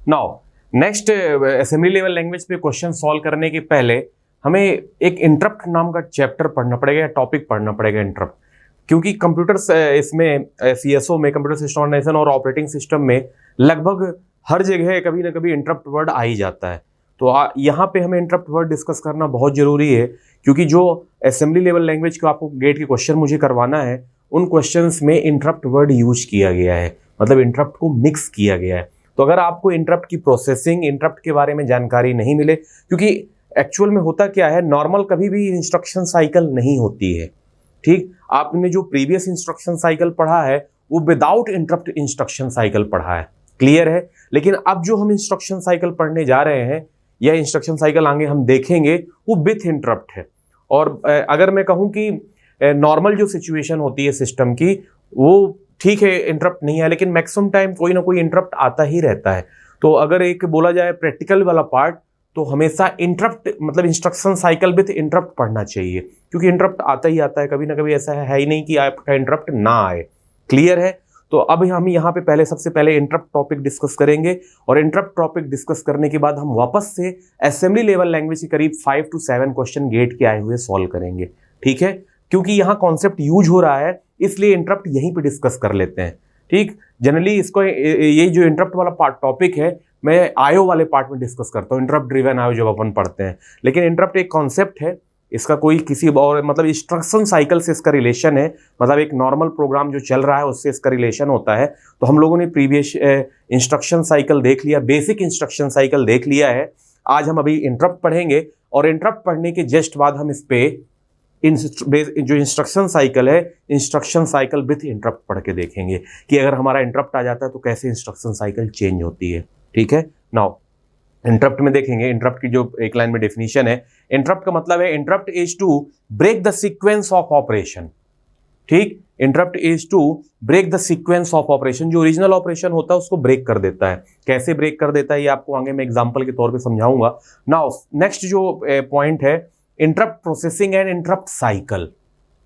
Now next assembly level language पे question solve करने के पहले हमें एक इंटरप्ट नाम का चैप्टर पढ़ना पड़ेगा या टॉपिक पढ़ना पड़ेगा इंटरप्ट, क्योंकि कंप्यूटर्स इसमें सीएसओ में, कंप्यूटर सिस्टम ऑर्गेनाइजेशन और ऑपरेटिंग सिस्टम में लगभग हर जगह कभी ना कभी इंटरप्ट वर्ड आ ही जाता है। तो यहाँ पे हमें इंटरप्ट वर्ड डिस्कस करना बहुत जरूरी है, क्योंकि जो असेंबली लेवल लैंग्वेज को आपको गेट के क्वेश्चन मुझे करवाना है उन क्वेश्चंस में इंटरप्ट वर्ड यूज किया गया है, मतलब इंटरप्ट को मिक्स किया गया है। तो अगर आपको इंटरप्ट की प्रोसेसिंग, इंटरप्ट के बारे में जानकारी नहीं मिले, क्योंकि एक्चुअल में होता क्या है, नॉर्मल कभी भी इंस्ट्रक्शन साइकिल नहीं होती है, ठीक। आपने जो प्रीवियस इंस्ट्रक्शन साइकिल पढ़ा है वो विदाउट इंटरप्ट इंस्ट्रक्शन साइकिल पढ़ा है, क्लियर है। लेकिन अब जो हम इंस्ट्रक्शन साइकिल पढ़ने जा रहे हैं या इंस्ट्रक्शन साइकिल आगे हम देखेंगे वो विथ इंटरप्ट है। और अगर मैं कहूँ कि नॉर्मल जो सिचुएशन होती है सिस्टम की, वो ठीक है इंटरप्ट नहीं है, लेकिन मैक्सिमम टाइम कोई ना कोई इंटरप्ट आता ही रहता है। तो अगर एक बोला जाए प्रैक्टिकल वाला पार्ट, तो हमेशा इंटरप्ट मतलब इंस्ट्रक्शन साइकिल विथ इंटरप्ट पढ़ना चाहिए, क्योंकि इंटरप्ट आता ही आता है, कभी ना कभी ऐसा है ही नहीं कि आपका इंटरप्ट ना आए, क्लियर है। तो अब हम यहाँ पे पहले सबसे पहले इंटरप्ट टॉपिक डिस्कस करेंगे, और इंटरप्ट टॉपिक डिस्कस करने के बाद हम वापस से असेंबली लेवल लैंग्वेज के करीब 5 to 7 क्वेश्चन गेट के आए हुए सॉल्व करेंगे, ठीक है। क्योंकि यहाँ कॉन्सेप्ट यूज हो रहा है इसलिए इंटरप्ट यहीं पे डिस्कस कर लेते हैं, ठीक। जनरली इसको ये जो इंटरप्ट वाला पार्ट टॉपिक है मैं आयो वाले पार्ट में डिस्कस करता हूँ, इंटरप्ट ड्रिवन आयो जब अपन पढ़ते हैं। लेकिन इंटरप्ट एक कॉन्सेप्ट है, इसका कोई किसी और मतलब इंस्ट्रक्शन साइकिल से इसका रिलेशन है, मतलब एक नॉर्मल प्रोग्राम जो चल रहा है उससे इसका रिलेशन होता है। तो हम लोगों ने प्रीवियस इंस्ट्रक्शन साइकिल देख लिया, बेसिक इंस्ट्रक्शन साइकिल देख लिया है। आज हम अभी इंटरप्ट पढ़ेंगे, और इंटरप्ट पढ़ने के जस्ट बाद हम इस पे जो इंस्ट्रक्शन साइकिल है, इंस्ट्रक्शन साइकिल विथ इंटरप्ट पढ़ के देखेंगे कि अगर हमारा इंटरप्ट आ जाता है तो कैसे इंस्ट्रक्शन साइकिल चेंज होती है, ठीक है। नाउ इंटरप्ट में देखेंगे, इंटरप्ट की जो एक लाइन में डेफिनेशन है, इंटरप्ट का मतलब है interrupt is to break the sequence of operation, ठीक। Interrupt is to break the sequence of operation, जो ओरिजिनल ऑपरेशन होता है उसको ब्रेक कर देता है। कैसे ब्रेक कर देता है ये आपको आगे मैं एग्जांपल के तौर पे समझाऊंगा। नाउ नेक्स्ट जो पॉइंट है, interrupt processing and interrupt cycle.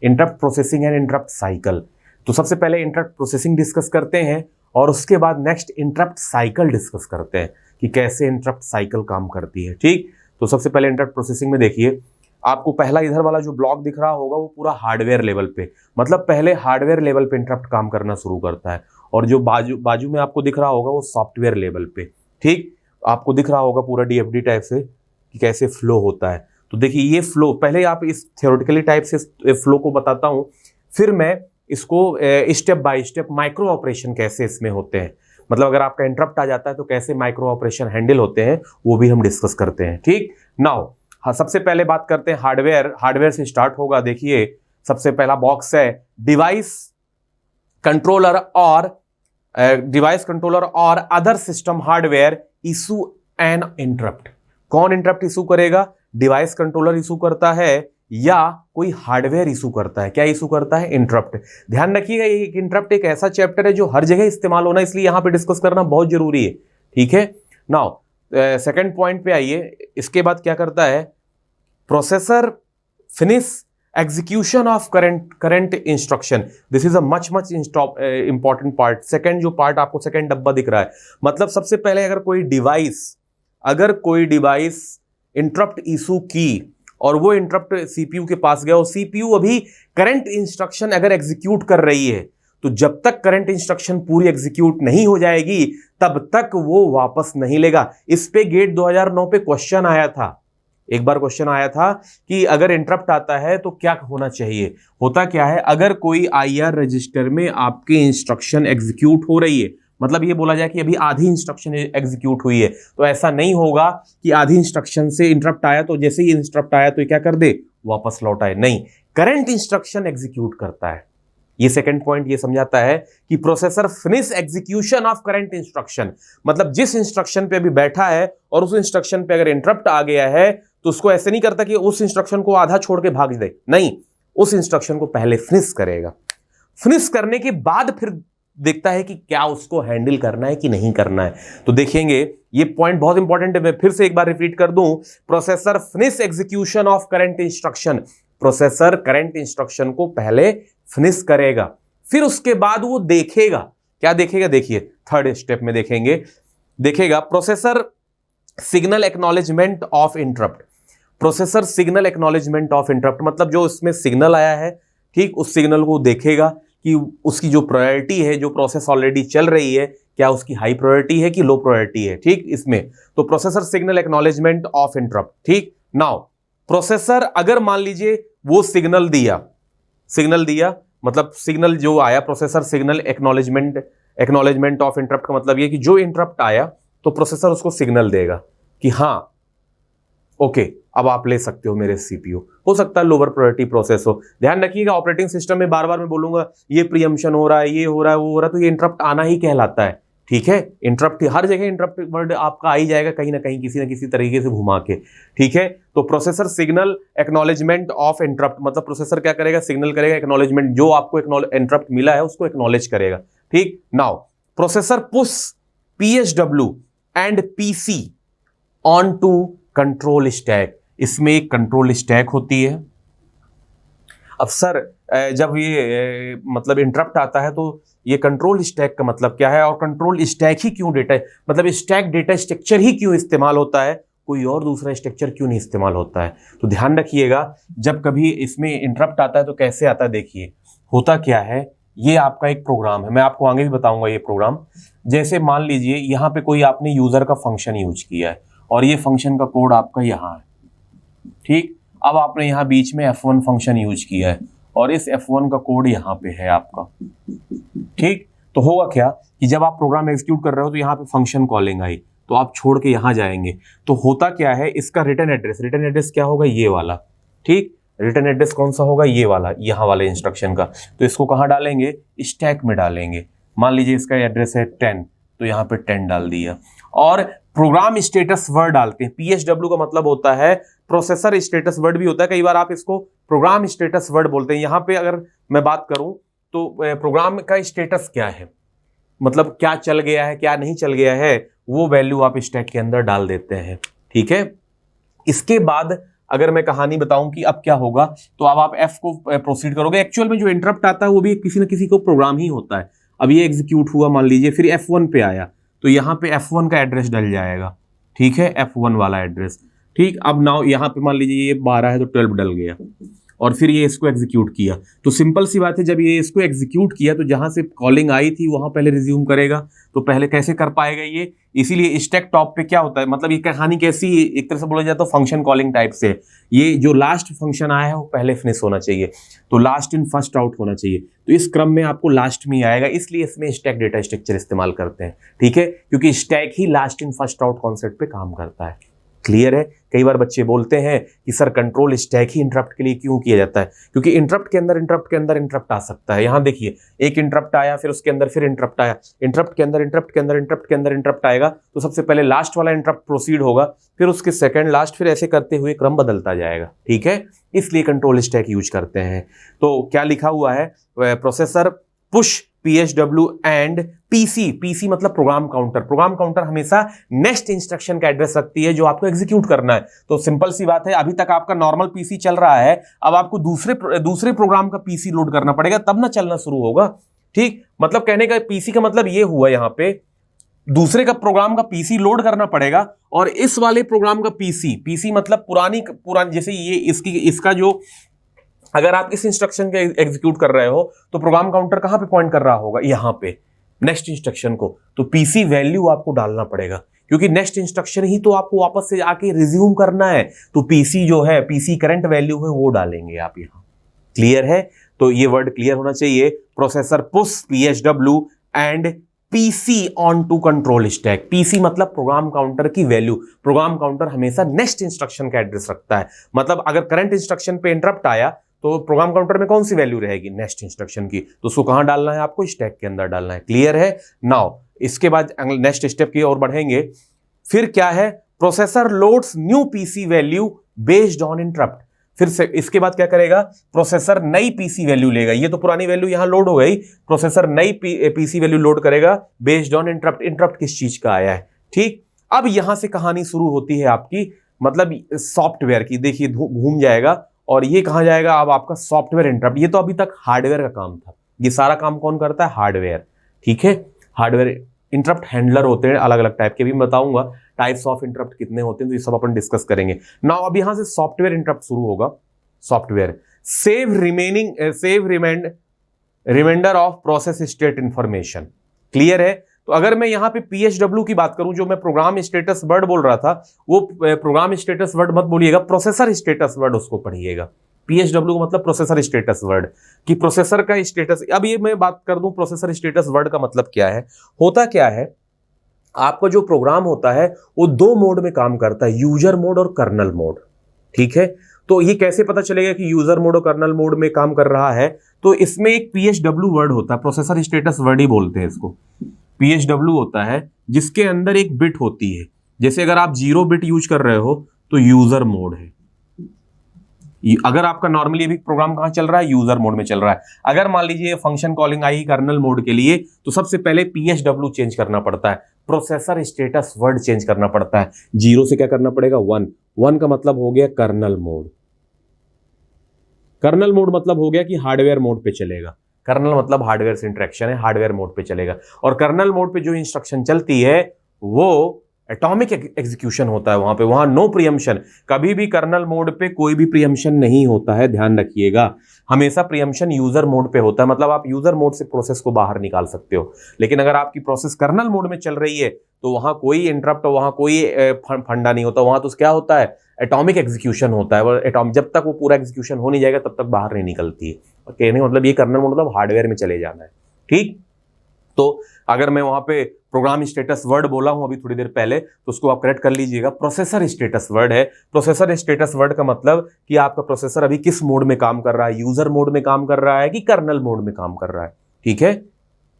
Interrupt processing and interrupt cycle, तो सबसे पहले इंटरप्ट प्रोसेसिंग डिस्कस करते हैं और उसके बाद नेक्स्ट इंटरप्ट साइकिल डिस्कस करते हैं कि कैसे इंटरप्ट साइकिल काम करती है, ठीक। तो सबसे पहले इंटरप्ट प्रोसेसिंग में देखिए, आपको पहला इधर वाला जो ब्लॉक दिख रहा होगा वो पूरा हार्डवेयर लेवल पे, मतलब पहले हार्डवेयर लेवल पे इंटरप्ट काम करना शुरू करता है, और जो बाजू में आपको दिख रहा होगा वो सॉफ्टवेयर लेवल पे, ठीक। आपको दिख रहा होगा पूरा डीएफडी टाइप से कि कैसे फ्लो होता है। तो देखिए ये फ्लो, पहले आप इस थ्योरेटिकली टाइप से फ्लो को बताता हूं, फिर मैं इसको step by step micro operation कैसे इसमें होते हैं, मतलब अगर आपका इंटरप्ट आ जाता है तो कैसे माइक्रो ऑपरेशन हैंडल होते हैं वो भी हम डिस्कस करते हैं, ठीक। नाउ हाँ, सबसे पहले बात करते हैं हार्डवेयर। हार्डवेयर से स्टार्ट होगा। देखिए सबसे पहला बॉक्स है डिवाइस कंट्रोलर और other system hardware issue an interrupt. कौन इंटरप्ट इशू करेगा? डिवाइस कंट्रोलर इशू करता है या कोई हार्डवेयर इशू करता है? क्या इशू करता है? इंटरप्ट। ध्यान रखिएगा ये इंटरप्ट एक ऐसा चैप्टर है जो हर जगह इस्तेमाल होना, इसलिए यहां पे डिस्कस करना बहुत जरूरी है, ठीक है। नाउ सेकंड पॉइंट पे आइए, इसके बाद क्या करता है, processor finish execution of current instruction. This is a much important part. Second जो पार्ट आपको सेकंड डब्बा दिख रहा है, मतलब सबसे पहले अगर कोई डिवाइस इंटरप्ट इशू की और वो इंटरप्ट सीपीयू के पास गया और सीपीयू अभी करंट इंस्ट्रक्शन अगर एग्जीक्यूट कर रही है, तो जब तक करंट इंस्ट्रक्शन पूरी एग्जीक्यूट नहीं हो जाएगी तब तक वो वापस नहीं लेगा। इस पे गेट 2009 पे क्वेश्चन आया था, एक बार क्वेश्चन आया था कि अगर इंटरप्ट आता है तो क्या होना चाहिए। होता क्या है, अगर कोई आईआर रजिस्टर में आपकी इंस्ट्रक्शन एग्जीक्यूट हो रही है, मतलब ये बोला जाए कि अभी आधी इंस्ट्रक्शन एग्जीक्यूट हुई है, तो ऐसा नहीं होगा कि आधी इंस्ट्रक्शन से इंटरप्ट आया तो जैसे ही इंटरप्ट आया तो क्या कर दे, वापस लौटाए। नहीं, करंट इंस्ट्रक्शन एग्जीक्यूट करता है। ये सेकंड पॉइंट ये समझाता है कि processor finish execution of current instruction, मतलब जिस इंस्ट्रक्शन पे अभी बैठा है और उस इंस्ट्रक्शन पे अगर इंटरप्ट आ गया है तो उसको ऐसे नहीं करता कि उस इंस्ट्रक्शन को आधा छोड़ के भाग दे, नहीं, उस इंस्ट्रक्शन को पहले फिनिश करेगा। फिनिश करने के बाद फिर देखता है कि क्या उसको हैंडल करना है कि नहीं करना है। तो देखेंगे ये पॉइंट बहुत इंपॉर्टेंट है, मैं फिर से एक बार रिपीट कर दूं, processor finish execution of current instruction. Processor current instruction को पहले फिनिश करेगा, फिर उसके बाद वो देखेगा। क्या देखेगा? देखिए थर्ड स्टेप में देखेंगे देखेगा processor signal acknowledgement of interrupt. Processor signal acknowledgement of interrupt मतलब जो इसमें सिग्नल आया है, ठीक, उस सिग्नल को देखेगा कि उसकी जो प्रायोरिटी है, जो प्रोसेस ऑलरेडी चल रही है, क्या उसकी हाई प्रायोरिटी है कि लो प्रायोरिटी है, ठीक, इसमें तो processor signal acknowledgement of interrupt. ठीक, नाउ प्रोसेसर अगर मान लीजिए वो सिग्नल दिया मतलब सिग्नल जो आया, processor signal acknowledgement of interrupt का मतलब ये कि जो इंटरप्ट आया तो प्रोसेसर उसको सिग्नल देगा कि हाँ ओके अब आप ले सकते हो मेरे सीपीयू। हो सकता है लोअर प्रायोरिटी प्रोसेस हो। ध्यान रखिएगा ऑपरेटिंग सिस्टम में बार बार मैं बोलूंगा ये प्रीएम्पशन हो रहा है, ये हो रहा है, वो हो रहा है, तो ये इंटरप्ट आना ही कहलाता है। ठीक है, इंटरप्ट हर जगह इंटरप्ट वर्ड आपका आ ही जाएगा कहीं ना कहीं किसी ना किसी तरीके से घुमा के। ठीक है, तो processor signal acknowledgement of interrupt मतलब प्रोसेसर क्या करेगा, सिग्नल करेगा, एक्नॉलेजमेंट जो आपको इंटरप्ट मिला है उसको एक्नॉलेज करेगा। ठीक, now processor push PSW and PC on to control stack. इसमें एक कंट्रोल स्टैक होती है। अब सर जब ये मतलब इंटरप्ट आता है तो ये कंट्रोल स्टैक का मतलब क्या है, और कंट्रोल स्टैक ही क्यों डेटा मतलब स्टैक डेटा स्ट्रक्चर ही क्यों इस्तेमाल होता है, कोई और दूसरा स्ट्रक्चर क्यों नहीं इस्तेमाल होता है। तो ध्यान रखिएगा जब कभी इसमें इंटरप्ट आता है तो कैसे आता है। देखिए होता क्या है, ये आपका एक प्रोग्राम है, मैं आपको आगे भी बताऊंगा ये प्रोग्राम। जैसे मान लीजिए यहाँ पे कोई आपने यूजर का फंक्शन यूज किया है और ये फंक्शन का कोड आपका यहाँ है। ठीक, अब आपने यहाँ बीच में F1 फंक्शन यूज किया है और इस F1 का कोड यहाँ पे है आपका। ठीक, तो होगा क्या कि जब आप प्रोग्राम एग्जीक्यूट कर रहे हो तो यहाँ पे फंक्शन कॉलिंग आई तो आप छोड़ के यहाँ जाएंगे तो होता क्या है, इसका रिटर्न एड्रेस क्या होगा, ये वाला। ठीक, रिटर्न एड्रेस कौन सा होगा, ये वाला, यहाँ वाले इंस्ट्रक्शन का। तो इसको कहाँ डालेंगे, स्टैक में डालेंगे। मान लीजिए इसका एड्रेस है 10 तो यहाँ पे 10 डाल दिया और प्रोग्राम स्टेटस वर्ड डालते हैं। PSW का मतलब होता है प्रोसेसर स्टेटस वर्ड भी होता है, कई बार आप इसको प्रोग्राम स्टेटस वर्ड बोलते हैं। यहाँ पे अगर मैं बात करूं तो प्रोग्राम का स्टेटस क्या है, मतलब क्या चल गया है क्या नहीं चल गया है, वो वैल्यू आप स्टैक के अंदर डाल देते हैं। ठीक है, इसके बाद अगर मैं कहानी बताऊं कि अब क्या होगा तो अब आप F को प्रोसीड करोगे। एक्चुअल में जो इंटरप्ट आता है वो भी किसी न किसी को प्रोग्राम ही होता है। अब ये एग्जीक्यूट हुआ मान लीजिए, फिर F1 पे आया तो यहाँ पे F1 का एड्रेस डल जाएगा। ठीक है, F1 वाला एड्रेस। ठीक, अब नाउ यहाँ पे मान लीजिए ये 12 है तो 12 डल गया और फिर ये इसको एग्जीक्यूट किया। तो सिंपल सी बात है, जब ये इसको एग्जीक्यूट किया तो जहां से कॉलिंग आई थी वहां पहले रिज्यूम करेगा। तो पहले कैसे कर पाएगा ये, इसीलिए स्टैक टॉप पे क्या होता है, मतलब ये कहानी कैसी, एक तरह से बोला जाए तो फंक्शन कॉलिंग टाइप से। ये जो लास्ट फंक्शन आया है वो पहले फिनिश होना चाहिए, तो लास्ट इन फर्स्ट आउट होना चाहिए। तो इस क्रम में आपको लास्ट में आएगा, इसलिए इसमें स्टैक डेटा स्ट्रक्चर इस्तेमाल करते हैं। ठीक है, क्योंकि stack he last in first out concept पे काम करता है। क्लियर है, कई बार बच्चे बोलते हैं कि सर कंट्रोल स्टैक ही इंटरप्ट के लिए क्यों किया जाता है, क्योंकि इंटरप्ट के अंदर इंटरप्ट आ सकता है। यहां देखिए एक इंटरप्ट आया, फिर उसके अंदर फिर इंटरप्ट आया, इंटरप्ट के अंदर इंटरप्ट आएगा तो सबसे पहले लास्ट वाला इंटरप्ट प्रोसीड होगा, फिर उसके सेकंड लास्ट, फिर ऐसे करते हुए क्रम बदलता जाएगा। ठीक है, इसलिए कंट्रोल स्टैक यूज करते हैं। तो क्या लिखा हुआ है, processor push PSW and PC मतलब प्रोग्राम काउंटर हमेशा नेक्स्ट इंस्ट्रक्शन का एड्रेस रखती है जो आपको एग्जीक्यूट करना है। तो सिंपल सी बात है, अभी तक आपका नॉर्मल PC चल रहा है, अब आपको दूसरे प्रोग्राम का PC लोड करना पड़ेगा तब ना चलना शुरू होगा। ठीक, मतलब कहने का PC का मतलब ये हुआ, यहाँ पे दूसरे का प्रोग्राम का PC लोड करना पड़ेगा और इस वाले प्रोग्राम का PC मतलब पुरानी जैसे ये इसका जो, अगर आप इस इंस्ट्रक्शन के एग्जीक्यूट कर रहे हो तो प्रोग्राम काउंटर कहां पे पॉइंट कर रहा होगा, यहां पे नेक्स्ट इंस्ट्रक्शन को। तो PC वैल्यू आपको डालना पड़ेगा क्योंकि नेक्स्ट इंस्ट्रक्शन ही तो आपको वापस से आके रिज्यूम करना है। तो PC जो है, PC करंट वैल्यू है वो डालेंगे आप यहां। क्लियर है, तो ये वर्ड क्लियर होना चाहिए। Processor push PSW and PC on to control stack. PC मतलब प्रोग्राम काउंटर की वैल्यू। प्रोग्राम काउंटर हमेशा नेक्स्ट इंस्ट्रक्शन का एड्रेस रखता है, मतलब अगर करंट इंस्ट्रक्शन पे इंटरप्ट आया तो प्रोग्राम काउंटर में कौन सी वैल्यू रहेगी, नेक्स्ट इंस्ट्रक्शन की, तो उसको कहां डालना है, आपको स्टैक के अंदर डालना है। क्लियर है, नाउ इसके बाद नेक्स्ट स्टेप की ओर बढ़ेंगे। फिर क्या है, processor loads new PC value based on interrupt. फिर से इसके बाद क्या करेगा, प्रोसेसर नई PC वैल्यू लेगा। ये तो पुरानी वैल्यू यहां लोड हो गई, प्रोसेसर नई PC वैल्यू लोड करेगा बेस्ड ऑन इंटरप्ट। इंटरप्ट किस चीज का आया है। ठीक, अब यहां से कहानी शुरू होती है आपकी, मतलब सॉफ्टवेयर की। देखिए घूम जाएगा और ये कहां जाएगा, अब आपका सॉफ्टवेयर इंटरप्ट। ये तो अभी तक हार्डवेयर का काम था, ये सारा काम कौन करता है, हार्डवेयर। ठीक है, हार्डवेयर इंटरप्ट हैंडलर होते हैं अलग अलग टाइप के, भी बताऊंगा टाइप्स ऑफ इंटरप्ट कितने होते हैं, तो ये सब अपन डिस्कस करेंगे। नाउ अब यहां से सॉफ्टवेयर इंटरप्ट शुरू होगा। Software save remainder of process state information. Clear है? तो अगर मैं यहां पे PSW की बात करूं, जो मैं प्रोग्राम स्टेटस वर्ड बोल रहा था, वो प्रोग्राम स्टेटस वर्ड मत बोलिएगा, प्रोसेसर स्टेटस वर्ड उसको पढ़िएगा। PSW का मतलब प्रोसेसर स्टेटस वर्ड, कि प्रोसेसर का स्टेटस। अब ये मैं बात कर दूं प्रोसेसर स्टेटस वर्ड का मतलब क्या है। होता क्या है, आपका जो प्रोग्राम होता है वो दो मोड में काम करता है, यूजर मोड और कर्नल मोड। ठीक है? तो ये कैसे पता चलेगा कि यूजर मोड और कर्नल मोड में काम कर रहा है? तो इसमें एक PSW वर्ड होता है, प्रोसेसर स्टेटस वर्ड ही बोलते हैं इसको। PSW होता है जिसके अंदर एक बिट होती है। जैसे अगर आप 0 बिट यूज कर रहे हो तो यूजर मोड है। अगर आपका नॉर्मली अभी प्रोग्राम कहां चल रहा है, यूजर मोड में चल रहा है। अगर मान लीजिए फंक्शन कॉलिंग आई कर्नल मोड के लिए, तो सबसे पहले PSW चेंज करना पड़ता है, प्रोसेसर स्टेटस वर्ड चेंज करना पड़ता है। 0 से क्या करना पड़ेगा, 1 का मतलब हो गया कर्नल मोड। कर्नल मोड मतलब हो गया कि हार्डवेयर मोड पे चलेगा। कर्नल मतलब हार्डवेयर से इंटरेक्शन है, हार्डवेयर मोड पे चलेगा। और कर्नल मोड पे जो इंस्ट्रक्शन चलती है वो एटॉमिक एग्जीक्यूशन होता है, वहां नो प्रियम्पशन। कभी भी कर्नल मोड पे कोई भी प्रियम्पशन नहीं होता है, ध्यान रखिएगा। हमेशा प्रियम्पशन यूजर मोड पे होता है, मतलब आप यूजर मोड से प्रोसेस को बाहर निकाल सकते हो। लेकिन अगर आपकी प्रोसेस कर्नल मोड में चल रही है तो वहां कोई इंटरप्ट, वहां कोई फंडा नहीं होता। वहां तो क्या होता है, एटॉमिक एग्जीक्यूशन होता है। जब तक वो पूरा एग्जीक्यूशन हो नहीं जाएगा तब तक बाहर नहीं निकलती है। कहने मतलब ये कर्नल मोड मतलब हार्डवेयर में चले जाना है। ठीक? तो अगर मैं वहां पे प्रोग्राम स्टेटस वर्ड बोला हूं अभी थोड़ी देर पहले, तो उसको आप करेक्ट कर लीजिएगा, प्रोसेसर स्टेटस वर्ड है। प्रोसेसर स्टेटस वर्ड का मतलब कि आपका प्रोसेसर अभी किस मोड में काम कर रहा है, यूजर मोड में काम कर रहा है कि कर्नल मोड में काम कर रहा है। ठीक है?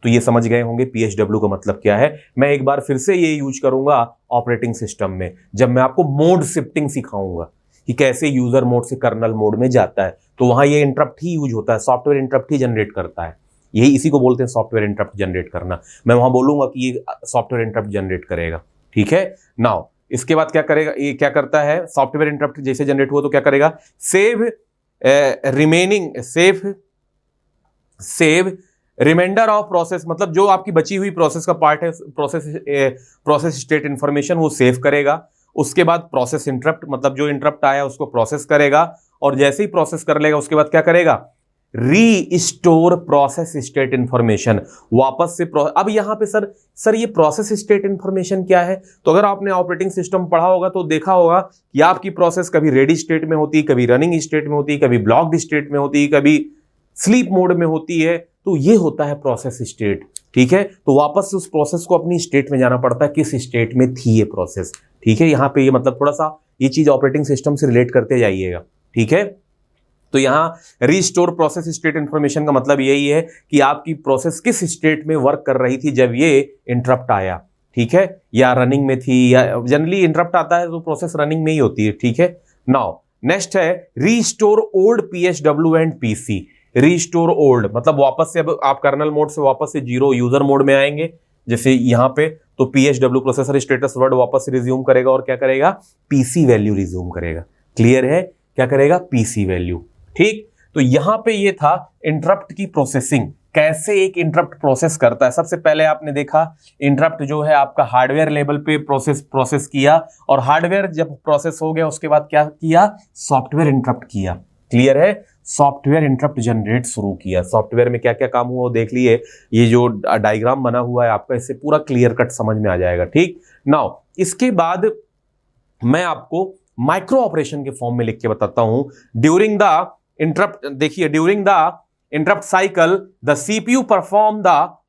तो ये समझ गए होंगे PSW का मतलब क्या है। मैं एक बार फिर से ये यूज करूंगा ऑपरेटिंग सिस्टम में, जब मैं आपको मोड शिफ्टिंग सिखाऊंगा कि कैसे यूजर मोड से कर्नल मोड में जाता है, तो वहां ये इंटरप्ट ही यूज होता है, सॉफ्टवेयर इंटरप्ट ही जनरेट करता है। यही इसी को बोलते हैं सॉफ्टवेयर इंटरप्ट जनरेट करना। मैं वहां बोलूंगा कि ये सॉफ्टवेयर इंटरप्ट जनरेट करेगा। ठीक है? नाउ इसके बाद क्या करेगा, ये क्या करता है, सॉफ्टवेयर इंटरप्ट जैसे जनरेट हुआ तो क्या करेगा, सेव रिमाइंडर ऑफ प्रोसेस, मतलब जो आपकी बची हुई प्रोसेस का पार्ट है, प्रोसेस स्टेट इंफॉर्मेशन वो सेव करेगा। उसके बाद प्रोसेस इंटरप्ट, मतलब जो इंटरप्ट आया उसको प्रोसेस करेगा, और जैसे ही प्रोसेस कर लेगा उसके बाद क्या करेगा, रीस्टोर प्रोसेस स्टेट इंफॉर्मेशन, वापस से अब यहां पे सर ये प्रोसेस स्टेट इंफॉर्मेशन क्या है? तो अगर आपने ऑपरेटिंग सिस्टम पढ़ा होगा तो देखा होगा कि आपकी प्रोसेस कभी रेडी स्टेट में होती है, कभी रनिंग स्टेट में होती है, कभी ब्लॉक्ड स्टेट में होती है, कभी स्लीप मोड में होती है। तो ये होता है प्रोसेस स्टेट। ठीक है? तो वापस से उस प्रोसेस को अपनी स्टेट में जाना पड़ता है, किस स्टेट में थी ये प्रोसेस। ठीक है? यहां पे ये मतलब थोड़ा सा ये चीज ऑपरेटिंग सिस्टम से रिलेट करते जाइएगा। ठीक है? तो यहां रिस्टोर प्रोसेस स्टेट इंफॉर्मेशन का मतलब यही है कि आपकी प्रोसेस किस स्टेट में वर्क कर रही थी जब ये इंटरप्ट आया। ठीक है? या रनिंग में थी, या जनरली इंटरप्ट आता है तो प्रोसेस रनिंग में ही होती है। ठीक है? नाउ नेक्स्ट है restore old PSW and PC। Restore old मतलब वापस से, अब आप कर्नल मोड से वापस से 0 यूजर मोड में आएंगे जैसे यहां पे, तो PSW प्रोसेसर स्टेटस वर्ड वापस से रिज्यूम करेगा और क्या करेगा, PC वैल्यू रिज्यूम करेगा। क्लियर है? क्या करेगा, PC वैल्यू। ठीक? तो यहां पे ये था इंटरप्ट की प्रोसेसिंग, कैसे एक इंटरप्ट प्रोसेस करता है। सबसे पहले आपने देखा इंटरप्ट जो है आपका हार्डवेयर लेवल पे प्रोसेस किया, और हार्डवेयर जब प्रोसेस हो गया उसके बाद क्या किया, सॉफ्टवेयर इंटरप्ट किया। क्लियर है? सॉफ्टवेयर इंटरप्ट जनरेट शुरू किया। सॉफ्टवेयर में क्या क्या काम हुआ देख लिए, ये जो डायग्राम बना हुआ है आपका, इससे पूरा क्लियर कट समझ में आ जाएगा। ठीक? नाउ इसके बाद मैं आपको माइक्रो ऑपरेशन के फॉर्म में लिख के बताता हूं। ड्यूरिंग द इंटरप्ट, देखिए during the interrupt cycle the CPU perform the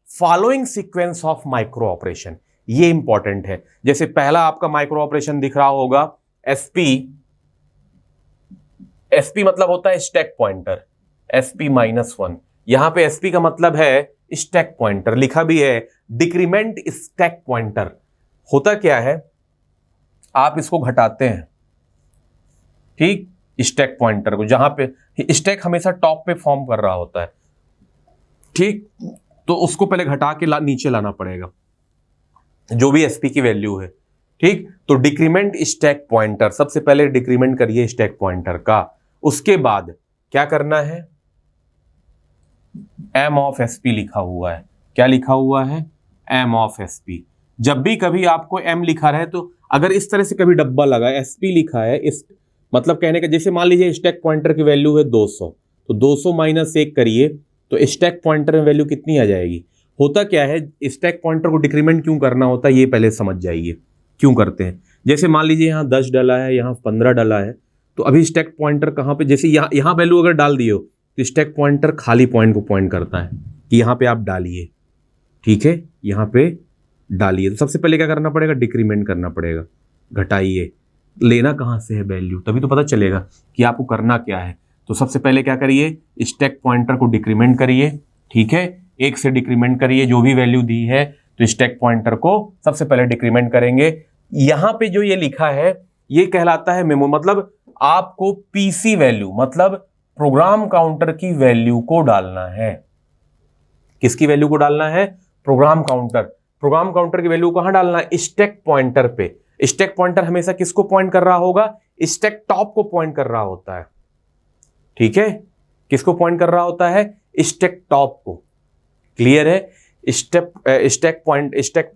following sequence of micro operation. ये इंपॉर्टेंट है। जैसे पहला आपका माइक्रो ऑपरेशन दिख रहा होगा SP मतलब होता है स्टैक पॉइंटर, SP-1। यहां पे SP का मतलब है स्टैक पॉइंटर, लिखा भी है डिक्रीमेंट स्टैक पॉइंटर। होता क्या है, आप इसको घटाते हैं, ठीक, स्टैक पॉइंटर को, जहां पे स्टैक हमेशा टॉप पे फॉर्म कर रहा होता है। ठीक? तो उसको पहले घटा के नीचे लाना पड़ेगा, जो भी SP की वैल्यू है। ठीक? तो डिक्रीमेंट स्टैक पॉइंटर, सबसे पहले डिक्रीमेंट करिए स्टैक पॉइंटर का। उसके बाद क्या करना है, M of SP लिखा हुआ है। क्या लिखा हुआ है, एम ऑफ एस पी। जब भी कभी आपको एम लिखा रहे तो अगर इस तरह से कभी डब्बा लगा एस पी लिखा है, इस मतलब कहने का जैसे मान लीजिए स्टैक पॉइंटर की वैल्यू है 200, तो 200 माइनस 1 करिए तो स्टैक पॉइंटर में वैल्यू कितनी आ जाएगी। होता क्या है, स्टैक पॉइंटर को डिक्रीमेंट क्यों करना होता है ये पहले समझ जाइए क्यों करते हैं। जैसे मान लीजिए यहाँ 10 डला है, यहाँ 15 डला है, तो अभी स्टैक पॉइंटर कहाँ पे, जैसे यहाँ वैल्यू अगर डाल दिए हो तो स्टैक पॉइंटर खाली पॉइंट को पॉइंट करता है कि यहाँ पे आप डालिए, ठीक है, यहाँ पे डालिए। तो सबसे पहले क्या करना पड़ेगा, डिक्रीमेंट करना पड़ेगा, घटाइए। लेना कहाँ से है वैल्यू, तभी तो पता चलेगा कि आपको करना क्या है। तो सबसे पहले क्या करिए, स्टैक पॉइंटर को डिक्रीमेंट करिए, ठीक है, 1 से डिक्रीमेंट करिए, जो भी वैल्यू दी है तो स्टैक पॉइंटर को सबसे पहले डिक्रीमेंट करेंगे। यहाँ पे जो ये लिखा है ये कहलाता है मेमो, मतलब आपको पीसी वैल्यू मतलब प्रोग्राम काउंटर की वैल्यू को डालना है। किसकी वैल्यू को डालना है, प्रोग्राम काउंटर। प्रोग्राम काउंटर की वैल्यू कहां डालना है, स्टैक पॉइंटर पे। स्टैक पॉइंटर हमेशा किसको पॉइंट कर रहा होगा, स्टैक टॉप को पॉइंट कर रहा होता है, ठीक है, किसको पॉइंट कर रहा होता है, स्टैक टॉप को। क्लियर है, स्टैक पॉइंट स्टैक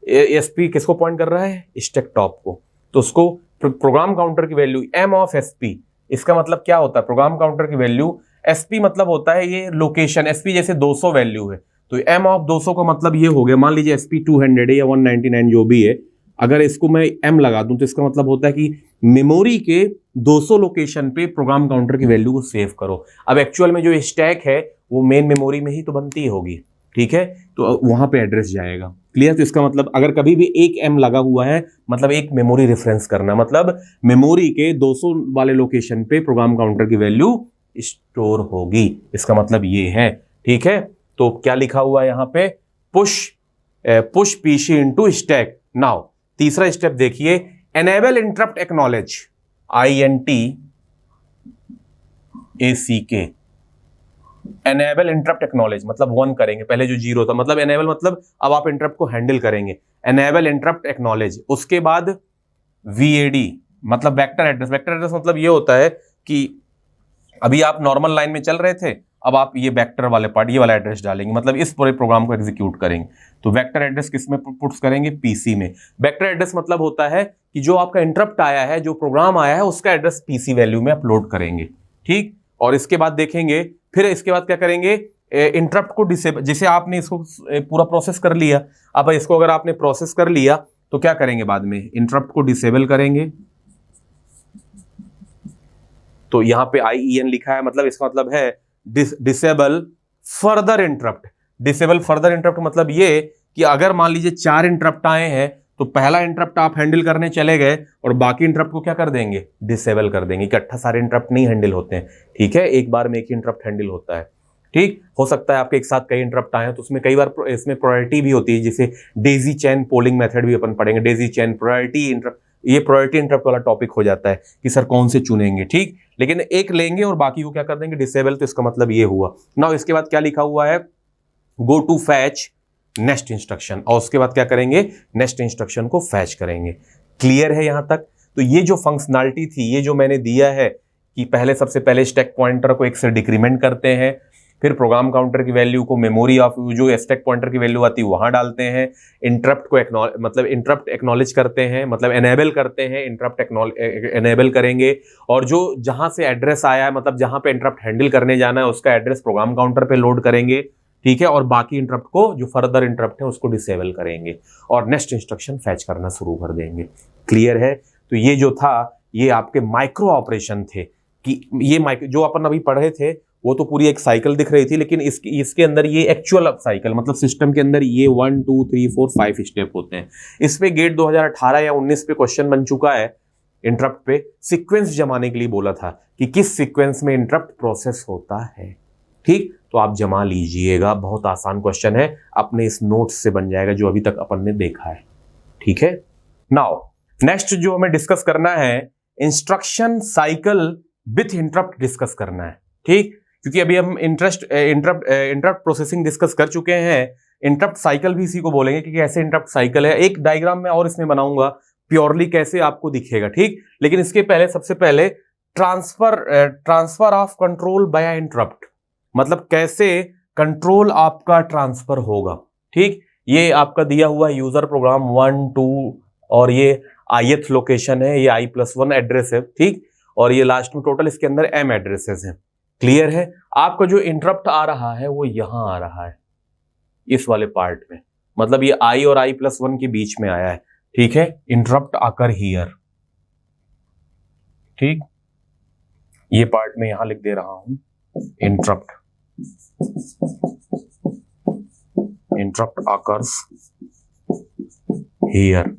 एसपी किसको पॉइंट कर रहा है, स्टैक टॉप को। तो उसको प्रोग्राम काउंटर की वैल्यू एम ऑफ एसपी, इसका मतलब क्या होता है, प्रोग्राम काउंटर की वैल्यू, एसपी मतलब होता है ये लोकेशन, एसपी जैसे 200 वैल्यू है तो एम ऑफ 200 का मतलब ये हो गया, मान लीजिए एसपी 200 है या 199 जो भी है, अगर इसको मैं एम लगा दूं तो इसका मतलब होता है कि मेमोरी के 200 लोकेशन पे प्रोग्राम काउंटर की वैल्यू को सेव करो। अब एक्चुअल में जो स्टैक है वो मेन मेमोरी में ही तो बनती होगी, ठीक है, तो वहां पे एड्रेस जाएगा। क्लियर, तो इसका मतलब अगर कभी भी एक एम लगा हुआ है मतलब एक मेमोरी रेफरेंस करना, मतलब मेमोरी के 200 वाले लोकेशन पे प्रोग्राम काउंटर की वैल्यू स्टोर होगी, इसका मतलब ये है, ठीक है। तो क्या लिखा हुआ है यहाँ पे, push PC into stack. Now तीसरा स्टेप देखिए, enable interrupt acknowledge, INTACK, enable interrupt acknowledge मतलब 1 करेंगे, पहले जो 0 था, मतलब एनेबल मतलब अब आप इंटरप्ट को हैंडल करेंगे, एनेबल इंटरप्ट एक्नॉलेज। उसके बाद VAD मतलब वेक्टर एड्रेस। वेक्टर एड्रेस मतलब ये होता है कि अभी आप नॉर्मल लाइन में चल रहे थे, अब आप ये वेक्टर वाले पार्ट, ये वाला एड्रेस डालेंगे, मतलब इस पूरे प्रोग्राम को एग्जीक्यूट करेंगे। तो वेक्टर एड्रेस किस में पुट्स करेंगे, पीसी में। वेक्टर एड्रेस मतलब होता है कि जो आपका इंटरप्ट आया है, जो प्रोग्राम आया है, उसका एड्रेस पीसी वैल्यू में अपलोड करेंगे, ठीक। और इसके बाद देखेंगे, फिर इसके बाद क्या करेंगे, इंटरप्ट को डिसेबल, जैसे आपने इसको पूरा प्रोसेस कर लिया, अब इसको अगर आपने प्रोसेस कर लिया तो क्या करेंगे, बाद में इंटरप्ट को डिसेबल करेंगे। तो यहां पे IEN लिखा है, मतलब इसका मतलब है disable further interrupt. Disable further interrupt मतलब ये कि अगर मान लीजिए 4 इंटरप्ट आए हैं तो पहला इंटरप्ट आप हैंडल करने चले गए और बाकी इंटरप्ट को क्या कर देंगे, डिसेबल कर देंगे। इकट्ठा सारे इंटरप्ट नहीं हैंडल होते हैं, ठीक है, एक बार में एक ही इंटरप्ट हैंडल होता है, ठीक। हो सकता है आपके एक साथ कई इंटरप्ट आए हैं तो उसमें कई बार इसमें प्रायोरिटी भी होती है, जैसे डेजी चेन पोलिंग मेथड भी अपन पढ़ेंगे, डेजी चेन प्रायोरिटी इंटरप्ट, ये प्रायोरिटी इंटरप्ट वाला टॉपिक हो जाता है कि सर कौन से चुनेंगे, ठीक। लेकिन एक लेंगे और बाकी को क्या कर देंगे, डिसेबल। तो इसका मतलब ये हुआ। नाउ इसके बाद क्या लिखा हुआ है, go to fetch next instruction, और उसके बाद क्या करेंगे, नेक्स्ट इंस्ट्रक्शन को फैच करेंगे। क्लियर है यहां तक। तो ये जो फंक्शनैलिटी थी, ये जो मैंने दिया है कि पहले सबसे पहले स्टैक पॉइंटर को 1 से डिक्रीमेंट करते हैं, फिर प्रोग्राम काउंटर की वैल्यू को मेमोरी ऑफ जो स्टैक पॉइंटर की वैल्यू आती है वहां डालते हैं, इंटरप्ट को मतलब इंटरप्ट एक्नॉलेज करते हैं, मतलब एनेबल करते हैं, इंटरप्ट एनेबल करेंगे, और जो जहां से एड्रेस आया है, मतलब जहां पे इंटरप्ट हैंडल करने जाना है उसका एड्रेस प्रोग्राम काउंटर पे लोड करेंगे, ठीक है, और बाकी इंटरप्ट को जो फर्दर इंटरप्ट है उसको डिसेबल करेंगे और नेक्स्ट इंस्ट्रक्शन फैच करना शुरू कर देंगे। क्लियर है। तो ये जो था ये आपके माइक्रो ऑपरेशन थे कि ये जो अपन अभी पढ़े थे वो तो पूरी एक साइकिल दिख रही थी, लेकिन इसके अंदर ये एक्चुअल साइकिल, मतलब सिस्टम के अंदर ये 1 2 3 4 5 स्टेप होते हैं। इस पे गेट 2018 या 19 पे क्वेश्चन बन चुका है, इंटरप्ट पे सीक्वेंस जमाने के लिए बोला था कि किस सीक्वेंस में इंटरप्ट प्रोसेस होता है, ठीक। तो आप जमा लीजिएगा, बहुत आसान क्वेश्चन है, अपने इस नोट से बन जाएगा जो अभी तक अपन ने देखा है, ठीक है। नाउ नेक्स्ट जो हमें डिस्कस करना है, instruction cycle with interrupt discuss करना है, ठीक। क्योंकि अभी हम इंटरप्ट प्रोसेसिंग डिस्कस कर चुके हैं, इंटरप्ट साइकिल भी इसी को बोलेंगे कि कैसे इंटरप्ट साइकिल है। एक डायग्राम में और इसमें बनाऊंगा प्योरली कैसे आपको दिखेगा, ठीक। लेकिन इसके पहले सबसे पहले transfer of control by interrupt, मतलब कैसे कंट्रोल आपका ट्रांसफर होगा, ठीक। ये आपका दिया हुआ यूजर प्रोग्राम 1 2 और ये ith लोकेशन है, ये i+1 एड्रेस है, ठीक। और ये लास्ट में टोटल इसके अंदर m एड्रेसेस हैं। क्लियर है। आपका जो इंटरप्ट आ रहा है वो यहां आ रहा है, इस वाले पार्ट में, मतलब ये i और i+1 के बीच में आया है, ठीक है। इंटरप्ट आकर हियर, ठीक। ये पार्ट में यहां लिख दे रहा हूं, इंटरप्ट आकर्स हियर।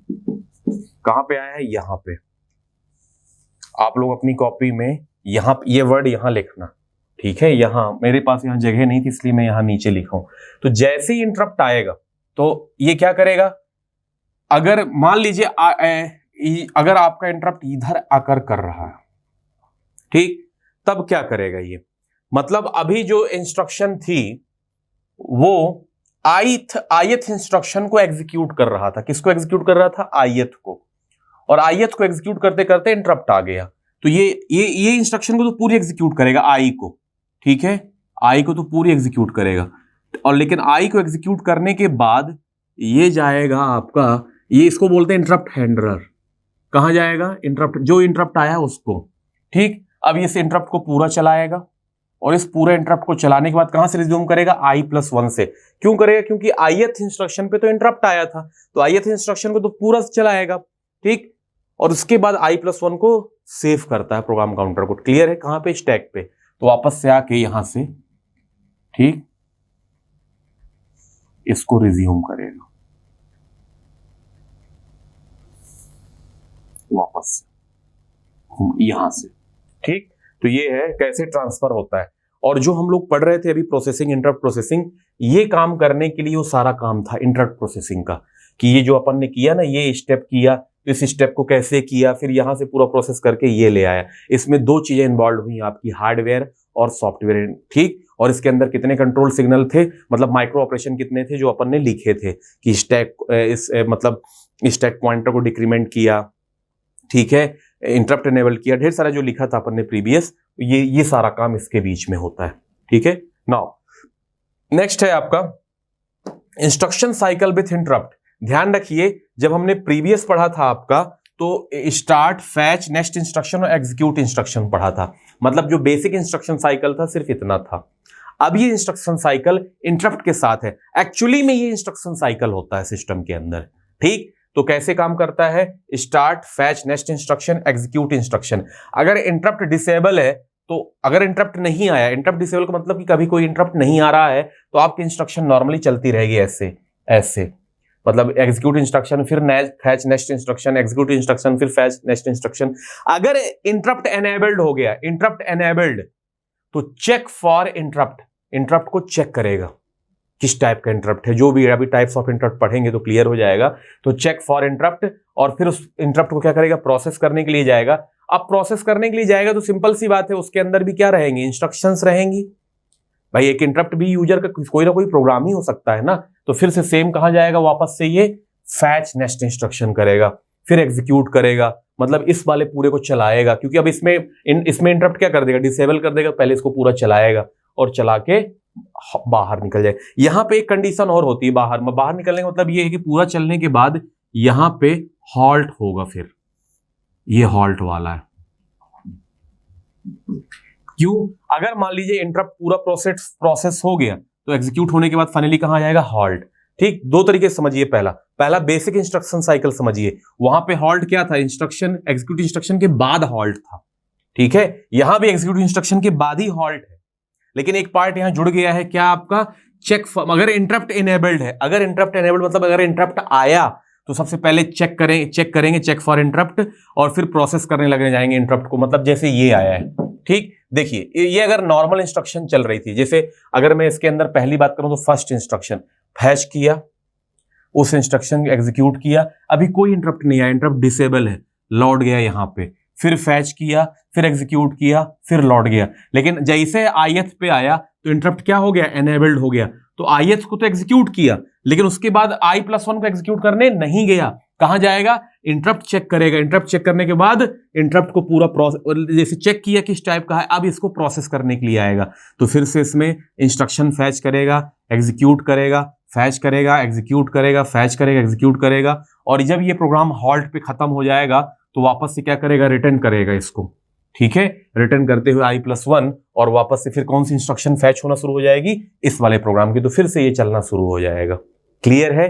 कहां पे आया है? यहां पे। आप लोग अपनी कॉपी में यहां ये वर्ड यहां लिखना, ठीक है। यहां मेरे पास यहां जगह नहीं थी इसलिए मैं यहां नीचे लिखा हूं। तो जैसे ही इंटरप्ट आएगा तो ये क्या करेगा, अगर मान लीजिए अगर आपका इंटरप्ट इधर आकर कर रहा है, ठीक, तब क्या करेगा ये, मतलब अभी जो इंस्ट्रक्शन थी वो ith इंस्ट्रक्शन को एग्जीक्यूट कर रहा था। किसको एग्जीक्यूट कर रहा था? ith को। और ith को एग्जीक्यूट करते करते इंटरप्ट आ गया, तो ये इंस्ट्रक्शन को तो पूरी एग्जीक्यूट करेगा i को, ठीक है। i को तो पूरी एग्जीक्यूट करेगा, और लेकिन i को एग्जीक्यूट करने के बाद ये जाएगा आपका, ये इसको बोलते हैं इंटरप्ट हैंडलर। कहां जाएगा? इंटरप्ट, जो इंटरप्ट आया उसको, ठीक। अब इस इंटरप्ट को पूरा चलाएगा, और इस पूरे इंटरप्ट को चलाने के बाद कहां से रिज्यूम करेगा? i+1 से। क्यों करेगा? क्योंकि ith इंस्ट्रक्शन पे तो इंटरप्ट आया था, तो ith इंस्ट्रक्शन को तो पूरा चलाएगा, ठीक। और उसके बाद i+1 को सेव करता है प्रोग्राम काउंटर को। क्लियर है? कहां पे? स्टैक पे। तो वापस से आके यहां से, ठीक, इसको रिज्यूम करेगा वापस से यहां से, ठीक। तो ये है कैसे ट्रांसफर होता है। और जो हम लोग पढ़ रहे थे अभी प्रोसेसिंग, इंटरप्ट प्रोसेसिंग, ये काम करने के लिए वो सारा काम था इंटरप्ट प्रोसेसिंग का, कि ये जो अपन ने किया ना, ये स्टेप किया, इस स्टेप को कैसे किया, फिर यहां से पूरा प्रोसेस करके ये ले आया। इसमें दो चीजें इन्वॉल्व हुई आपकी, हार्डवेयर और सॉफ्टवेयर, ठीक। और इसके अंदर कितने कंट्रोल सिग्नल थे, मतलब माइक्रो ऑपरेशन कितने थे जो अपन ने लिखे थे, कि मतलब स्टैक पॉइंटर को डिक्रीमेंट किया, ठीक है, इंटरप्ट एनेबल किया, ढेर सारा जो लिखा था अपन ने प्रीवियस, ये सारा काम इसके बीच में होता है, ठीक है। नाउ नेक्स्ट है आपका इंस्ट्रक्शन साइकिल विथ इंटरप्ट। ध्यान रखिए, जब हमने प्रीवियस पढ़ा था आपका, तो स्टार्ट, फैच, नेक्स्ट इंस्ट्रक्शन और एग्जीक्यूट इंस्ट्रक्शन पढ़ा था, मतलब जो बेसिक इंस्ट्रक्शन साइकिल था सिर्फ इतना था। अब ये इंस्ट्रक्शन साइकिल इंटरप्ट के साथ है। एक्चुअली में ये इंस्ट्रक्शन साइकिल होता है सिस्टम के अंदर, ठीक। तो कैसे काम करता है? Start, fetch, next instruction, execute instruction. अगर इंटरप्ट डिसेबल है, तो अगर इंटरप्ट नहीं आया, इंटरप्ट डिसेबल का मतलब कि कभी कोई इंटरप्ट नहीं आ रहा है, तो आपकी इंस्ट्रक्शन नॉर्मली चलती रहेगी ऐसे, मतलब एग्जीक्यूट इंस्ट्रक्शन, फिर fetch, next instruction, execute instruction, फिर फैच, नेक्स्ट इंस्ट्रक्शन। अगर इंटरप्ट एनेबल्ड हो गया, इंटरप्ट एनेबल्ड, तो चेक फॉर इंटरप्ट, इंटरप्ट को चेक करेगा किस टाइप का इंटरप्ट है। जो भी अभी टाइप्स ऑफ इंटरप्ट पढ़ेंगे तो क्लियर हो जाएगा। तो चेक फॉर इंटरप्ट, और फिर उस इंटरप्ट को क्या करेगा? प्रोसेस करने के लिए जाएगा। अब प्रोसेस करने के लिए जाएगा तो सिंपल सी बात है, उसके अंदर भी क्या रहेंगे? इंस्ट्रक्शंस रहेंगी। भाई एक इंटरप्ट भी यूजर का कोई ना कोई प्रोग्राम ही हो सकता है ना, तो फिर से सेम कहां जाएगा? वापस से ये फैच नेक्स्ट इंस्ट्रक्शन करेगा, फिर एग्जीक्यूट करेगा, मतलब इस वाले पूरे को चलाएगा। क्योंकि अब इसमें इंटरप्ट क्या कर देगा? डिसेबल कर देगा, पहले इसको पूरा चलाएगा और चला के बाहर निकल जाए। यहां पे एक कंडीशन और होती है, बाहर निकलने का मतलब ये है कि पूरा चलने के बाद यहां पे हॉल्ट होगा, फिर ये हॉल्ट वाला है। क्यों? अगर मान लीजिए इंटरप्ट पूरा प्रोसेस हो गया तो एग्जीक्यूट होने के बाद फाइनली कहां जाएगा? हॉल्ट, ठीक। दो तरीके से समझिए, पहला बेसिक इंस्ट्रक्शन साइकिल समझिए, वहां पे हॉल्ट क्या था? इंस्ट्रक्शन, एग्जीक्यूट इंस्ट्रक्शन के बाद हॉल्ट था, ठीक है। यहां भी एग्जीक्यूट इंस्ट्रक्शन के बाद ही हॉल्ट है, लेकिन एक पार्ट यहां जुड़ गया है, क्या आपका? चेक। अगर इंटरप्ट इनेबल्ड है, अगर इंटरप्ट इनेबल्ड मतलब अगर इंटरप्ट आया तो सबसे पहले चेक करेंगे चेक फॉर इंटरप्ट, और फिर प्रोसेस करने लगने जाएंगे इंटरप्ट को, मतलब जैसे ये आया है, ठीक। देखिए ये अगर नॉर्मल इंस्ट्रक्शन चल रही थी, जैसे अगर मैं इसके अंदर पहली बात करूं तो फर्स्ट इंस्ट्रक्शन फैच किया, उस इंस्ट्रक्शन एग्जीक्यूट किया, अभी कोई इंटरप्ट नहीं आया, इंटरप्ट डिसेबल है, लौट गया यहां पे, फिर फैच किया, फिर एग्जीक्यूट किया, फिर लौट गया। लेकिन जैसे ith पे आया तो इंटरप्ट क्या हो गया? एनेबल्ड हो गया। तो ith को तो एग्जीक्यूट किया, लेकिन उसके बाद i+1 को एग्जीक्यूट करने नहीं गया। कहां जाएगा? इंटरप्ट चेक करेगा। इंटरप्ट चेक करने के बाद इंटरप्ट को पूरा प्रोसेस, जैसे चेक किया किस टाइप का है, अब इसको प्रोसेस करने के लिए आएगा, तो फिर से इसमें इंस्ट्रक्शन फैच करेगा, एग्जीक्यूट करेगा, फैच करेगा, एग्जीक्यूट करेगा, फैच करेगा, एग्जीक्यूट करेगा, और जब ये प्रोग्राम हॉल्ट पे खत्म हो जाएगा तो वापस से क्या करेगा, रिटर्न करेगा इसको। ठीक है, रिटर्न करते हुए i+1, और वापस से फिर कौन सी इंस्ट्रक्शन फैच होना शुरू हो जाएगी, इस वाले प्रोग्राम की, तो फिर से ये चलना शुरू हो जाएगा। क्लियर है?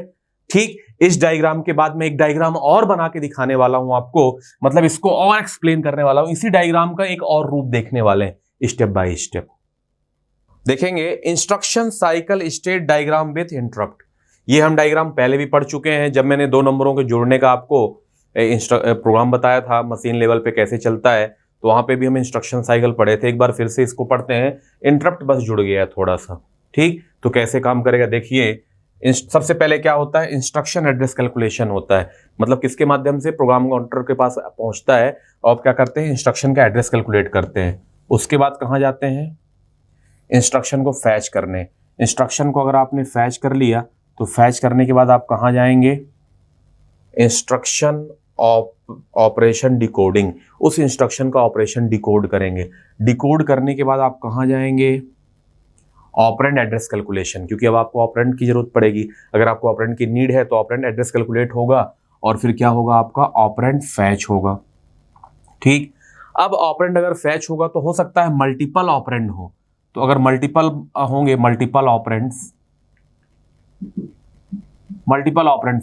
ठीक, इस डायग्राम के बाद मैं एक डायग्राम और बना के दिखाने वाला हूं आपको, मतलब इसको और एक्सप्लेन करने वाला हूं। इसी डायग्राम का एक और रूप देखने वाले हैं स्टेप बाय स्टेप। देखेंगे instruction cycle state diagram with interrupt. ये हम डायग्राम पहले भी पढ़ चुके हैं, जब मैंने 2 नंबरों के जोड़ने का आपको प्रोग्राम बताया था, मशीन लेवल पे कैसे चलता है, तो वहां पे भी हम इंस्ट्रक्शन साइकिल पढ़े थे। एक बार फिर से इसको पढ़ते हैं, इंटरप्ट बस जुड़ गया है थोड़ा सा। ठीक, तो कैसे काम करेगा देखिए। सबसे पहले क्या होता है, इंस्ट्रक्शन एड्रेस कैलकुलेशन होता है, मतलब किसके माध्यम से, प्रोग्राम काउंटर के पास पहुंचता है और क्या करते हैं, इंस्ट्रक्शन का एड्रेस कैलकुलेट करते हैं। उसके बाद कहां जाते हैं, इंस्ट्रक्शन को फैच करने। इंस्ट्रक्शन को अगर आपने फैच कर लिया तो फैच करने के बाद आप कहां जाएंगे, इंस्ट्रक्शन ऑपरेशन डिकोडिंग, उस इंस्ट्रक्शन का ऑपरेशन डिकोड करेंगे। डिकोड करने के बाद आप कहां जाएंगे, ऑपरेंड एड्रेस कैलकुलेशन, क्योंकि अब आपको ऑपरेंड की जरूरत पड़ेगी। अगर आपको ऑपरेंड की नीड है तो ऑपरेंड एड्रेस कैलकुलेट होगा और फिर क्या होगा, आपका ऑपरेंड फैच होगा। ठीक, अब ऑपरेंड अगर फैच होगा तो हो सकता है मल्टीपल ऑपरेंड हो, तो अगर मल्टीपल होंगे, मल्टीपल ऑपरेंड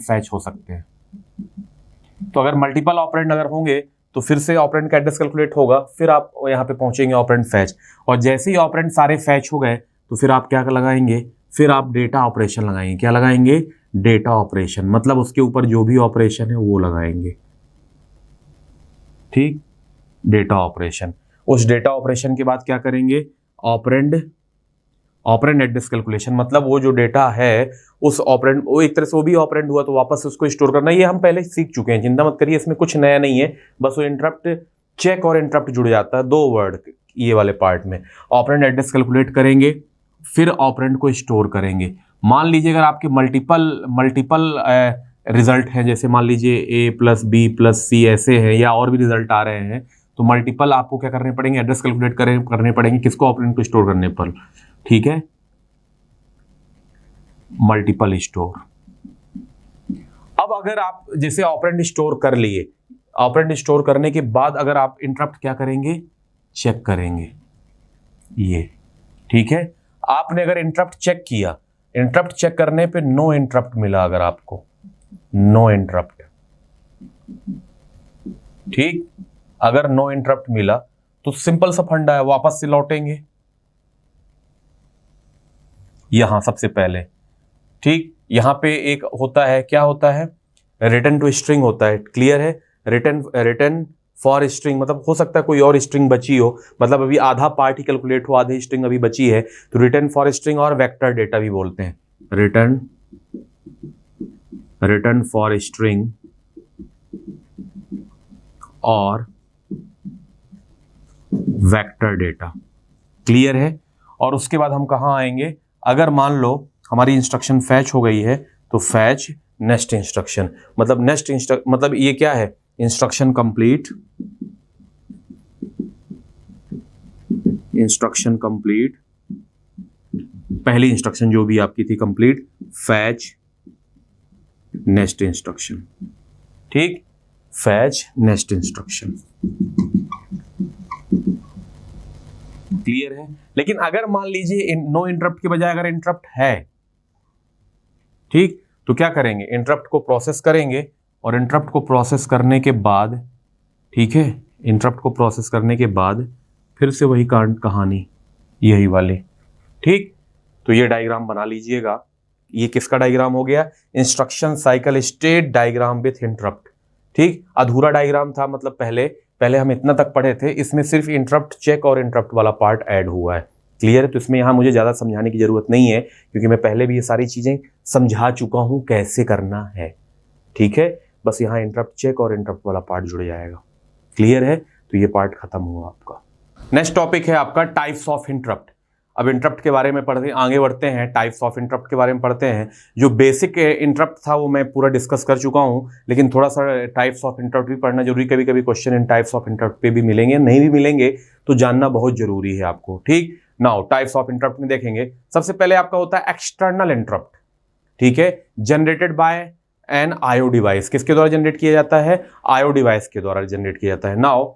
फैच हो सकते हैं। तो अगर मल्टीपल ऑपरेंड अगर होंगे तो फिर से ऑपरेंड का एड्रेस कैलकुलेट होगा, फिर आप यहां पे पहुंचेंगे ऑपरेंड फैच, और जैसे ही ऑपरेंड सारे फैच हो गए तो फिर आप क्या लगाएंगे, फिर आप डेटा ऑपरेशन लगाएंगे। क्या लगाएंगे, डेटा ऑपरेशन, मतलब उसके ऊपर जो भी ऑपरेशन है वो लगाएंगे। ठीक, डेटा ऑपरेशन। उस डेटा ऑपरेशन के बाद क्या करेंगे, ऑपरेंड एड्रेस कैलकुलेशन, मतलब वो जो डेटा है उस ऑपरेंड, वो एक तरह से वो भी ऑपरेंड हुआ तो वापस उसको स्टोर करना। ये हम पहले सीख चुके हैं, चिंता मत करिए, इसमें कुछ नया नहीं है, बस वो इंटरप्ट चेक और इंटरप्ट जुड़ जाता है, 2 वर्ड ये वाले पार्ट में। ऑपरेंड एड्रेस कैलकुलेट करेंगे, फिर ऑपरेंड को स्टोर करेंगे। मान लीजिए अगर आपके मल्टीपल रिजल्ट हैं, जैसे मान लीजिए A+B+C ऐसे हैं, या और भी रिजल्ट आ रहे हैं, तो मल्टीपल आपको क्या करने पड़ेंगे, एड्रेस कैलकुलेट करने पड़ेंगे, किसको, ऑपरेंड को स्टोर करने पर। ठीक है, मल्टीपल स्टोर। अब अगर आप जैसे ऑपरेंड स्टोर कर लिए, ऑपरेंड स्टोर करने के बाद अगर आप इंटरप्ट क्या करेंगे, चेक करेंगे ये। ठीक है, आपने अगर इंटरप्ट चेक किया, इंटरप्ट चेक करने पे नो इंटरप्ट मिला, अगर आपको नो इंटरप्ट, ठीक, अगर नो इंटरप्ट मिला तो सिंपल सा फंडा है, वापस से लौटेंगे यहां सबसे पहले। ठीक, यहां पे एक होता है, क्या होता है, रिटर्न टू स्ट्रिंग होता है। क्लियर है, रिटर्न फॉर स्ट्रिंग, मतलब हो सकता है कोई और स्ट्रिंग बची हो, मतलब अभी आधा पार्ट ही कैलकुलेट हो, आधी स्ट्रिंग अभी बची है, तो रिटर्न फॉर स्ट्रिंग और वेक्टर डेटा भी बोलते हैं, रिटर्न फॉर स्ट्रिंग और वेक्टर डेटा। क्लियर है, और उसके बाद हम कहां आएंगे, अगर मान लो हमारी इंस्ट्रक्शन फैच हो गई है तो फैच नेक्स्ट इंस्ट्रक्शन, मतलब ये क्या है, इंस्ट्रक्शन कंप्लीट, पहली इंस्ट्रक्शन जो भी आपकी थी कंप्लीट, फैच नेक्स्ट इंस्ट्रक्शन। ठीक, फैच नेक्स्ट इंस्ट्रक्शन। क्लियर है, लेकिन अगर मान लीजिए नो इंटरप्ट के बजाय अगर इंटरप्ट है, ठीक, तो क्या करेंगे, इंटरप्ट को प्रोसेस करेंगे, और इंटरप्ट को प्रोसेस करने के बाद, ठीक है, इंटरप्ट को प्रोसेस करने के बाद फिर से वही कहानी यही वाली। ठीक, तो ये डायग्राम बना लीजिएगा। ये किसका डायग्राम हो गया, instruction cycle state diagram with interrupt. ठीक, अधूरा डायग्राम था, मतलब पहले हम इतना तक पढ़े थे, इसमें सिर्फ इंटरप्ट चेक और इंटरप्ट वाला पार्ट ऐड हुआ है। क्लियर है, तो इसमें यहां मुझे ज्यादा समझाने की जरूरत नहीं है, क्योंकि मैं पहले भी ये सारी चीजें समझा चुका हूं कैसे करना है। ठीक है, बस यहाँ इंटरप्ट चेक और इंटरप्ट वाला पार्ट जुड़ जाएगा। क्लियर है, तो ये पार्ट खत्म हुआ आपका। नेक्स्ट टॉपिक है आपका टाइप्स ऑफ इंटरप्ट। अब इंटरप्ट के बारे में पढ़ते आगे बढ़ते हैं, टाइप्स ऑफ इंटरप्ट के बारे में पढ़ते हैं। जो बेसिक इंटरप्ट था वो मैं पूरा डिस्कस कर चुका हूं, लेकिन थोड़ा सा टाइप्स ऑफ इंटरप्ट भी पढ़ना जरूरी। कभी कभी question in types of interrupt पे भी मिलेंगे, नहीं भी मिलेंगे तो जानना बहुत जरूरी है आपको। ठीक, नाउ टाइप्स ऑफ इंटरप्ट में देखेंगे, सबसे पहले आपका होता है एक्सटर्नल इंटरप्ट। ठीक है, generated by an IO device, किसके द्वारा जनरेट किया जाता है, आईओ डिवाइस के द्वारा जनरेट किया जाता है। नाउ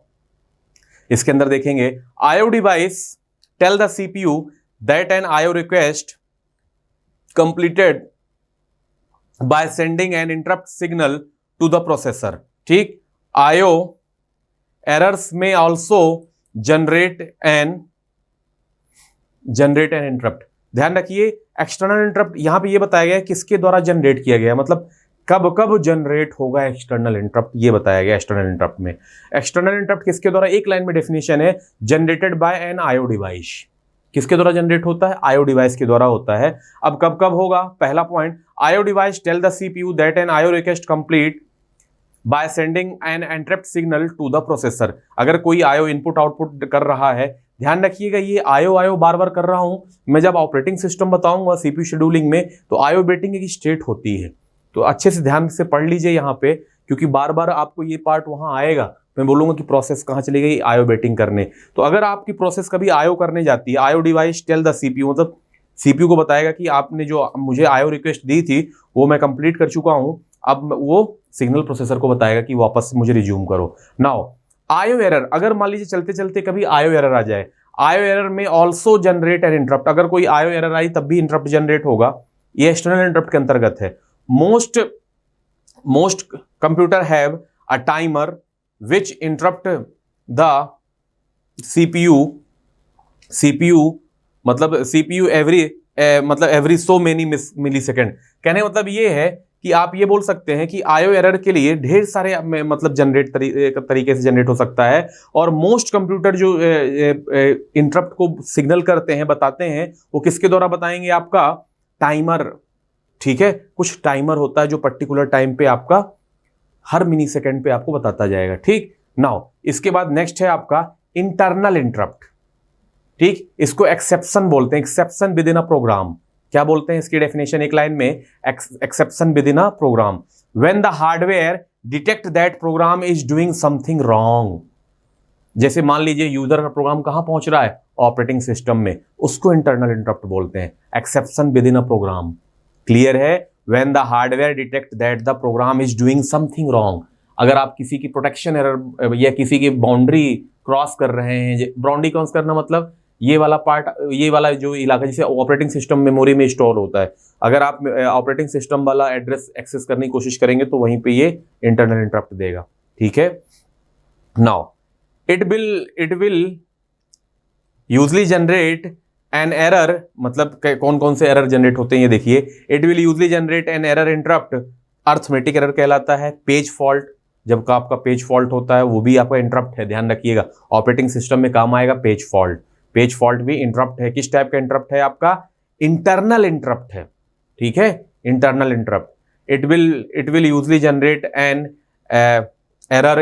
इसके अंदर देखेंगे, IO device tell the CPU that an IO request completed by sending an interrupt signal to the processor. ठीक, आईओ एरर्स में ऑल्सो जनरेट एन इंटरप्ट। ध्यान रखिए, एक्सटर्नल इंटरप्ट यहां पे ये बताया गया है किसके द्वारा जनरेट किया गया, मतलब कब कब जनरेट होगा एक्सटर्नल इंटरप्ट, ये बताया गया एक्सटर्नल इंटरप्ट में। एक्सटर्नल इंटरप्ट किसके द्वारा, एक लाइन में डेफिनेशन है, generated by an IO device. किसके द्वारा जनरेट होता है, आईओ डिवाइस के द्वारा होता है। अब कब कब होगा, पहला point, IO device tell the CPU that an IO request complete by sending an interrupt signal to the processor. अगर कोई आईओ इनपुट आउटपुट कर रहा है, ध्यान रखिएगा ये आईओ बार बार कर रहा हूं मैं, जब ऑपरेटिंग सिस्टम बताऊंगा सीपीयू शेड्यूलिंग में तो आईओ वेटिंग की स्टेट होती है, तो अच्छे से ध्यान से पढ़ लीजिए यहाँ पे, क्योंकि बार बार आपको ये पार्ट वहां आएगा, मैं बोलूंगा कि प्रोसेस कहाँ चली गई, आईओ वेटिंग करने। तो अगर आपकी प्रोसेस कभी आईओ करने जाती है, IO device tell the CPU, मतलब सीपीयू को बताएगा कि आपने जो मुझे आईओ रिक्वेस्ट दी थी वो मैं कंप्लीट कर चुका हूं, अब वो सिग्नल प्रोसेसर को बताएगा कि वापस मुझे रिज्यूम करो। नाउ आईओ एरर, अगर मान लीजिए चलते चलते कभी आईओ एरर आ जाए, आईओ एरर में ऑल्सो जनरेट एन इंटरप्ट, अगर कोई आईओ एरर आई तब भी इंटरप्ट जनरेट होगा, ये एक्सटर्नल इंटरप्ट के अंतर्गत है। Most computer have a timer which interrupt the CPU मतलब सीपीयू एवरी सो मेनी मिली सेकेंड। कहने मतलब ये है कि आप ये बोल सकते हैं कि आईओ एरर के लिए ढेर सारे मतलब जनरेट तरीके से जनरेट हो सकता है, और मोस्ट कंप्यूटर जो इंटरप्ट को सिग्नल करते हैं, बताते हैं, वो किसके द्वारा बताएंगे, आपका टाइमर। ठीक है, कुछ टाइमर होता है जो पर्टिकुलर टाइम पे आपका हर मिनी सेकेंड पे आपको बताता जाएगा। ठीक, नाउ इसके बाद नेक्स्ट है आपका इंटरनल इंटरप्ट। ठीक, इसको एक्सेप्शन बोलते हैं, exception within a program. क्या बोलते हैं इसकी डेफिनेशन, एक लाइन में, exception within a program, when the hardware detect that program is doing something wrong. जैसे मान लीजिए यूजर का प्रोग्राम कहां पहुंच रहा है, ऑपरेटिंग सिस्टम में, उसको इंटरनल इंटरप्ट बोलते हैं, exception within a program. Clear है, when the hardware detect that the program is doing something wrong. अगर आप किसी की प्रोटेक्शन एरर या किसी की बाउंड्री क्रॉस कर रहे हैं, बाउंड्री क्रॉस करना मतलब ये वाला पार्ट, ये वाला जो इलाका जैसे ऑपरेटिंग सिस्टम मेमोरी में स्टोर होता है, अगर आप ऑपरेटिंग सिस्टम वाला एड्रेस एक्सेस करने की कोशिश करेंगे तो वहीं पे ये इंटरनल इंटरप्ट देगा। ठीक है, now it will usually generate an error, मतलब कौन कौन से एरर जनरेट होते हैं ये देखिए। It will usually generate an error interrupt, arithmetic error कहलाता है। पेज फॉल्ट, जब का आपका पेज फॉल्ट होता है वो भी आपका इंटरप्ट है, ध्यान रखिएगा, ऑपरेटिंग सिस्टम में काम आएगा पेज फॉल्ट। पेज फॉल्ट भी इंटरप्ट है। किस टाइप का इंटरप्ट है, आपका इंटरनल इंटरप्ट है। ठीक है, internal interrupt. It will usually generate an error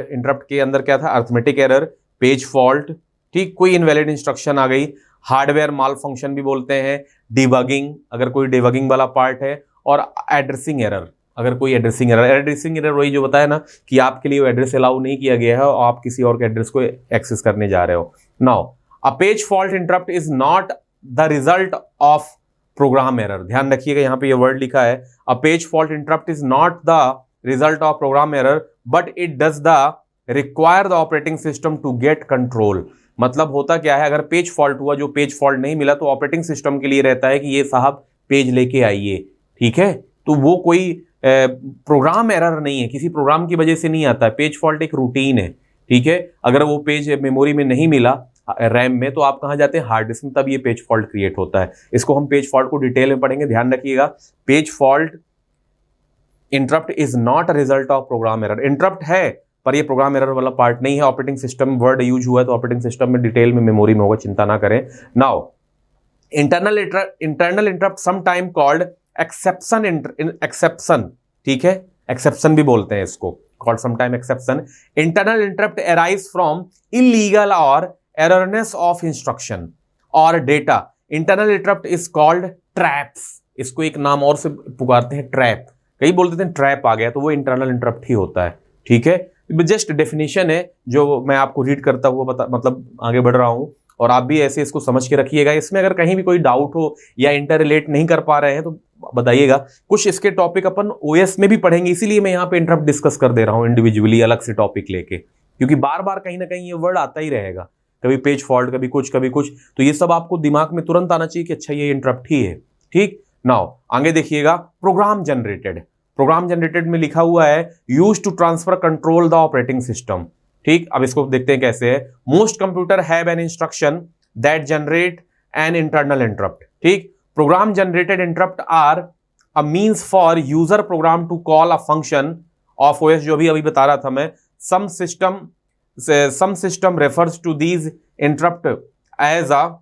interrupt के अंदर क्या था, अर्थमेटिक एरर, पेज फॉल्ट। ठीक, कोई इनवैलिड इंस्ट्रक्शन आ गई, हार्डवेयर माल फंक्शन भी बोलते हैं, डिबगिंग अगर कोई डिबगिंग वाला पार्ट है, और एड्रेसिंग एरर, अगर कोई एड्रेसिंग एरर वही जो बताया ना कि आपके लिए वो एड्रेस अलाउ नहीं किया गया है और आप किसी और के एड्रेस को एक्सेस करने जा रहे हो। Now a page fault interrupt is not the result of program error. ध्यान रखिएगा, यहां पे ये वर्ड लिखा है, a page fault interrupt is not the result of program error but it does the require the operating system to get control. मतलब होता क्या है, अगर पेज फॉल्ट हुआ, जो पेज फॉल्ट नहीं मिला, तो ऑपरेटिंग सिस्टम के लिए रहता है कि ये साहब पेज लेके आइए। ठीक है, तो वो कोई प्रोग्राम एरर नहीं है, किसी प्रोग्राम की वजह से नहीं आता है। पेज फॉल्ट एक रूटीन है। ठीक है, अगर वो पेज मेमोरी में नहीं मिला, रैम में, तो आप कहां जाते हैं, हार्ड डिस्क में, तब ये पेज फॉल्ट क्रिएट होता है। इसको हम पेज फॉल्ट को डिटेल में पढ़ेंगे, ध्यान रखिएगा। Page fault interrupt is not a result of program error. Interrupt है पर ये प्रोग्राम एरर वाला पार्ट नहीं है। ऑपरेटिंग सिस्टम वर्ड यूज हुआ है तो ऑपरेटिंग सिस्टम में डिटेल में मेमोरी में होगा, चिंता ना करें। Now internal interrupt some time called exception. ठीक है, एक्सेप्शन भी बोलते हैं इसको, called some time exception. Internal interrupt arise from illegal और एररनेस ऑफ इंस्ट्रक्शन और data. Internal interrupt is called traps. इसको एक नाम और से पुकारते हैं, ट्रैप। कई बोलते हैं ट्रैप आ गया, तो वो इंटरनल इंटरप्ट ही होता है। ठीक है, जस्ट डेफिनेशन है जो मैं आपको रीड करता हुआ मतलब आगे बढ़ रहा हूं, और आप भी ऐसे इसको समझ के रखिएगा। इसमें अगर कहीं भी कोई डाउट हो या इंटर रिलेट नहीं कर पा रहे हैं तो बताइएगा। कुछ इसके टॉपिक अपन ओएस में भी पढ़ेंगे, इसीलिए मैं यहाँ पे इंटरप्ट डिस्कस कर दे रहा हूँ इंडिविजुअली अलग से टॉपिक लेके, क्योंकि बार बार कहीं ना कहीं ये वर्ड आता ही रहेगा, कभी पेज फॉल्ट, कभी कुछ कभी कुछ, तो ये सब आपको दिमाग में तुरंत आना चाहिए कि अच्छा ये इंटरप्ट ही है। ठीक, नाउ आगे देखिएगा, प्रोग्राम जनरेटेड। प्रोग्राम जनरेटेड में लिखा हुआ है use to transfer control the operating system. ठीक, अब इसको देखते हैं कैसे है। Most computer have an instruction that generate an internal interrupt. ठीक, program generated interrupt are a means for user program to call a function of OS, जो भी अभी बता रहा था मैं। some system refers to these interrupt as a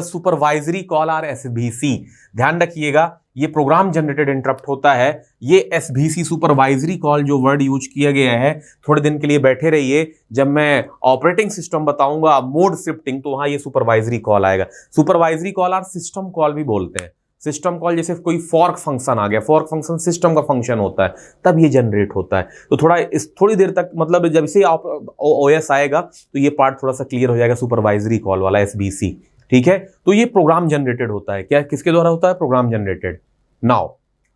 supervisory call or SVC। ध्यान रखिएगा, ये प्रोग्राम जनरेटेड इंटरप्ट होता है, ये SVC सुपरवाइजरी कॉल जो वर्ड यूज किया गया है, थोड़े दिन के लिए बैठे रहिए, जब मैं ऑपरेटिंग सिस्टम बताऊंगा मोड शिफ्टिंग तो वहां ये सुपरवाइजरी कॉल आएगा। सुपरवाइजरी कॉल और सिस्टम कॉल भी बोलते हैं। सिस्टम कॉल जैसे कोई फॉर्क फंक्शन आ गया, फॉर्क फंक्शन सिस्टम का फंक्शन होता है, तब ये जनरेट होता है। तो थोड़ी देर तक, मतलब जब से आप ओएस आएगा तो ये पार्ट थोड़ा सा क्लियर हो जाएगा, सुपरवाइजरी कॉल वाला SVC। ठीक है, तो ये प्रोग्राम जनरेटेड होता है। क्या किसके द्वारा होता है? Programme generated. नाउ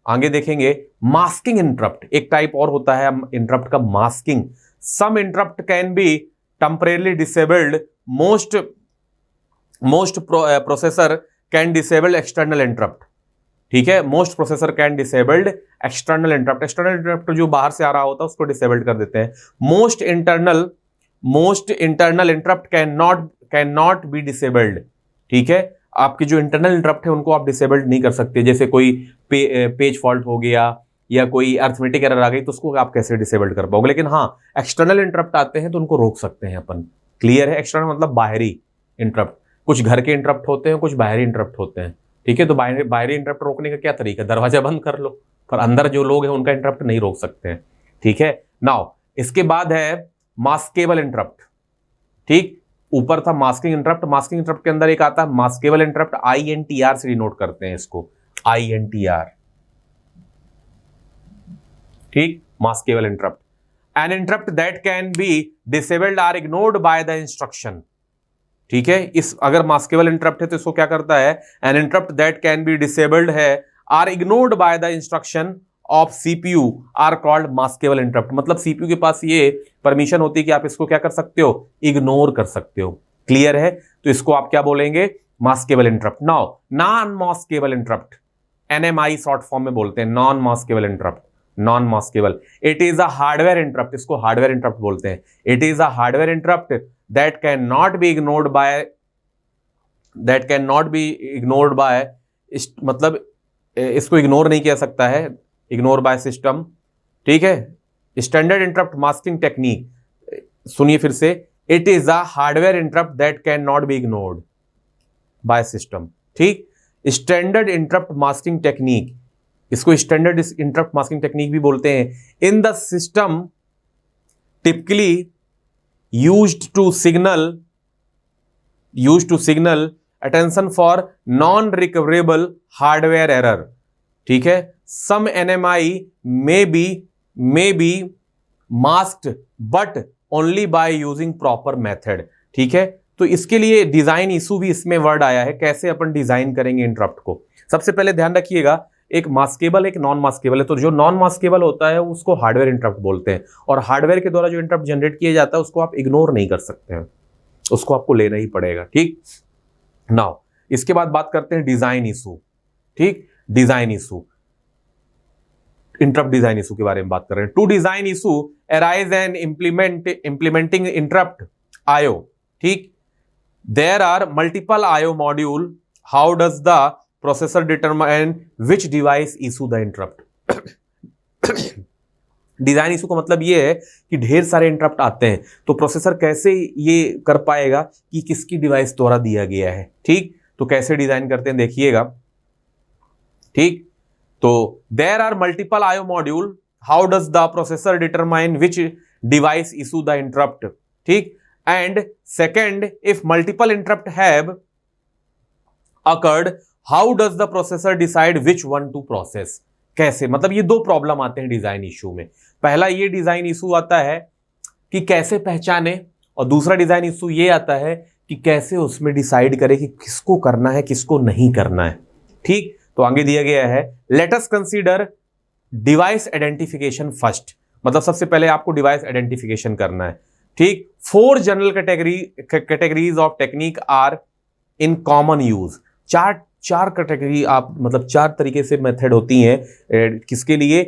आगे देखेंगे मास्किंग इंटरप्ट, एक टाइप और होता है इंटरप्ट का, masking. Some interrupt can be temporarily disabled, most processor can disabled external interrupt. ठीक है, most processor can disabled external interrupt. External interrupt जो बाहर से आ रहा होता है उसको डिसेबल्ड कर देते हैं। Most internal interrupt can not be disabled. ठीक है, आपके जो इंटरनल इंटरप्ट है उनको आप डिसेबल्ड नहीं कर सकते। जैसे कोई पेज फॉल्ट हो गया या कोई अर्थमेटिक एरर आ गई तो उसको आप कैसे डिसेबल्ड कर पाओगे। लेकिन हाँ, एक्सटर्नल इंटरप्ट आते हैं तो उनको रोक सकते हैं अपन। क्लियर है? एक्सटर्नल मतलब बाहरी इंटरप्ट। कुछ घर के इंटरप्ट होते हैं, कुछ बाहरी इंटरप्ट होते हैं। ठीक है, तो बाहरी इंटरप्ट रोकने का क्या तरीका? दरवाजा बंद कर लो, पर अंदर जो लोग हैं उनका इंटरप्ट नहीं रोक सकते हैं। ठीक है, नाउ इसके बाद है मास्केबल इंटरप्ट। ठीक, ऊपर था मास्किंग इंटरप्ट, मास्किंग इंटरप्ट के अंदर एक आता है मास्केबल इंटरप्ट। INTR से डिनोट करते हैं इसको, INTR। ठीक, maskable interrupt, an interrupt that can be disabled or ignored by the instruction. ठीक है, इस अगर मास्केबल इंटरप्ट है तो इसको क्या करता है? An interrupt that can be disabled है or ignored by the instruction of CPU are called maskable interrupt. मतलब CPU के पास ये परमिशन होती है कि आप इसको क्या कर सकते हो? इग्नोर कर सकते हो। क्लियर है? तो इसको आप क्या बोलेंगे? Maskable interrupt. Now non maskable interrupt, NMI short form में बोलते हैं, non maskable interrupt. Non maskable, it is a hardware interrupt, इसको हार्डवेयर इंटरप्ट बोलते हैं। It is a hardware interrupt that cannot be ignored by मतलब इसको ignore नहीं किया सकता है, इग्नोर बाय सिस्टम। ठीक है, स्टैंडर्ड इंटरप्ट मास्किंग टेक्निक, सुनिए फिर से, it is a hardware interrupt that can not be ignored by system. ठीक, स्टैंडर्ड इंटरप्ट मास्किंग टेक्निक, इसको स्टैंडर्ड इंटरप्ट मास्किंग टेक्निक भी बोलते हैं। In the system typically used to signal attention for non-recoverable hardware error। ठीक है, some NMI may be masked but only by using proper method। ठीक है, तो इसके लिए डिजाइन इशू भी इसमें वर्ड आया है, कैसे अपन डिजाइन करेंगे इंटरप्ट को। सबसे पहले ध्यान रखिएगा, एक मास्केबल एक नॉन मास्केबल है। तो जो नॉन मास्केबल होता है उसको हार्डवेयर इंटरप्ट बोलते हैं, और हार्डवेयर के द्वारा जो इंटरप्ट जनरेट किया जाता है उसको आप इग्नोर नहीं कर सकते हैं, उसको आपको लेना ही पड़ेगा। ठीक, नाउ इसके बाद बात करते हैं डिजाइन इशू। ठीक, design issue, interrupt design issue के बारे में बात कर रहे हैं। Two design issue arise and implementing interrupt IO। ठीक, there are multiple IO module, how does the processor determine which device issue the interrupt। Design issue का मतलब ये है कि ढेर सारे इंटरप्ट आते हैं तो प्रोसेसर कैसे ये कर पाएगा कि किसकी डिवाइस द्वारा दिया गया है। ठीक, तो कैसे डिजाइन करते हैं देखिएगा। ठीक, तो there are multiple IO module, how does the processor determine which device issue the interrupt. ठीक, and second, if multiple interrupt have occurred, how does the processor decide which one to process. कैसे, मतलब ये दो problem आते हैं design issue में। पहला ये डिजाइन इशू आता है कि कैसे पहचाने, और दूसरा डिजाइन इशू ये आता है कि कैसे उसमें डिसाइड करे कि किसको करना है किसको नहीं करना है। ठीक, तो आगे दिया गया है, let us consider device identification first, मतलब सबसे पहले आपको डिवाइस आइडेंटिफिकेशन करना है। ठीक, 4 general categories of technique are in common use. चार कैटेगरी आप मतलब 4 तरीके से मेथड होती हैं किसके लिए,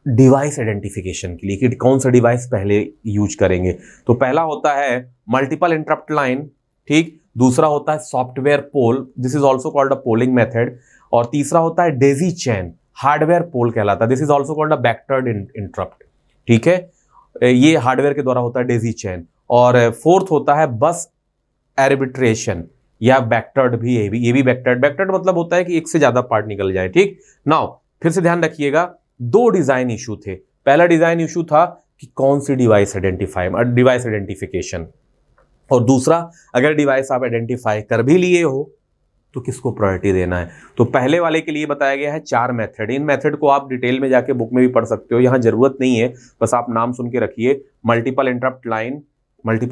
डिवाइस आइडेंटिफिकेशन के लिए, कि कौन सा डिवाइस पहले यूज करेंगे। तो पहला होता है मल्टीपल इंटरप्ट लाइन, ठीक, दूसरा होता है software poll, this is also called a polling method, और तीसरा होता है डेजी चैन, हार्डवेयर पोल कहलाता है, this is also called a vectored interrupt. ठीक है, ये हार्डवेयर के द्वारा होता है डेजी चैन। और फोर्थ होता है बस आर्बिट्रेशन या बैक्टर्ड भी, ये भी बैक्टर्ड मतलब होता है कि एक से ज्यादा पार्ट निकल जाए। ठीक, नाउ फिर से ध्यान रखिएगा, 2 डिजाइन इशू थे। पहला डिजाइन इशू था कि कौन सी डिवाइस आइडेंटिफिकेशन, और दूसरा अगर डिवाइस आप आइडेंटिफाई कर भी लिए हो तो किसको प्रायोरिटी देना है। तो पहले वाले के लिए बताया गया है 4 मेथड, इन मेथड को आप डिटेल में जाके बुक में भी पढ़ सकते हो, यहां जरूरत नहीं है, बस आप नाम सुन के रखिए। मल्टीपल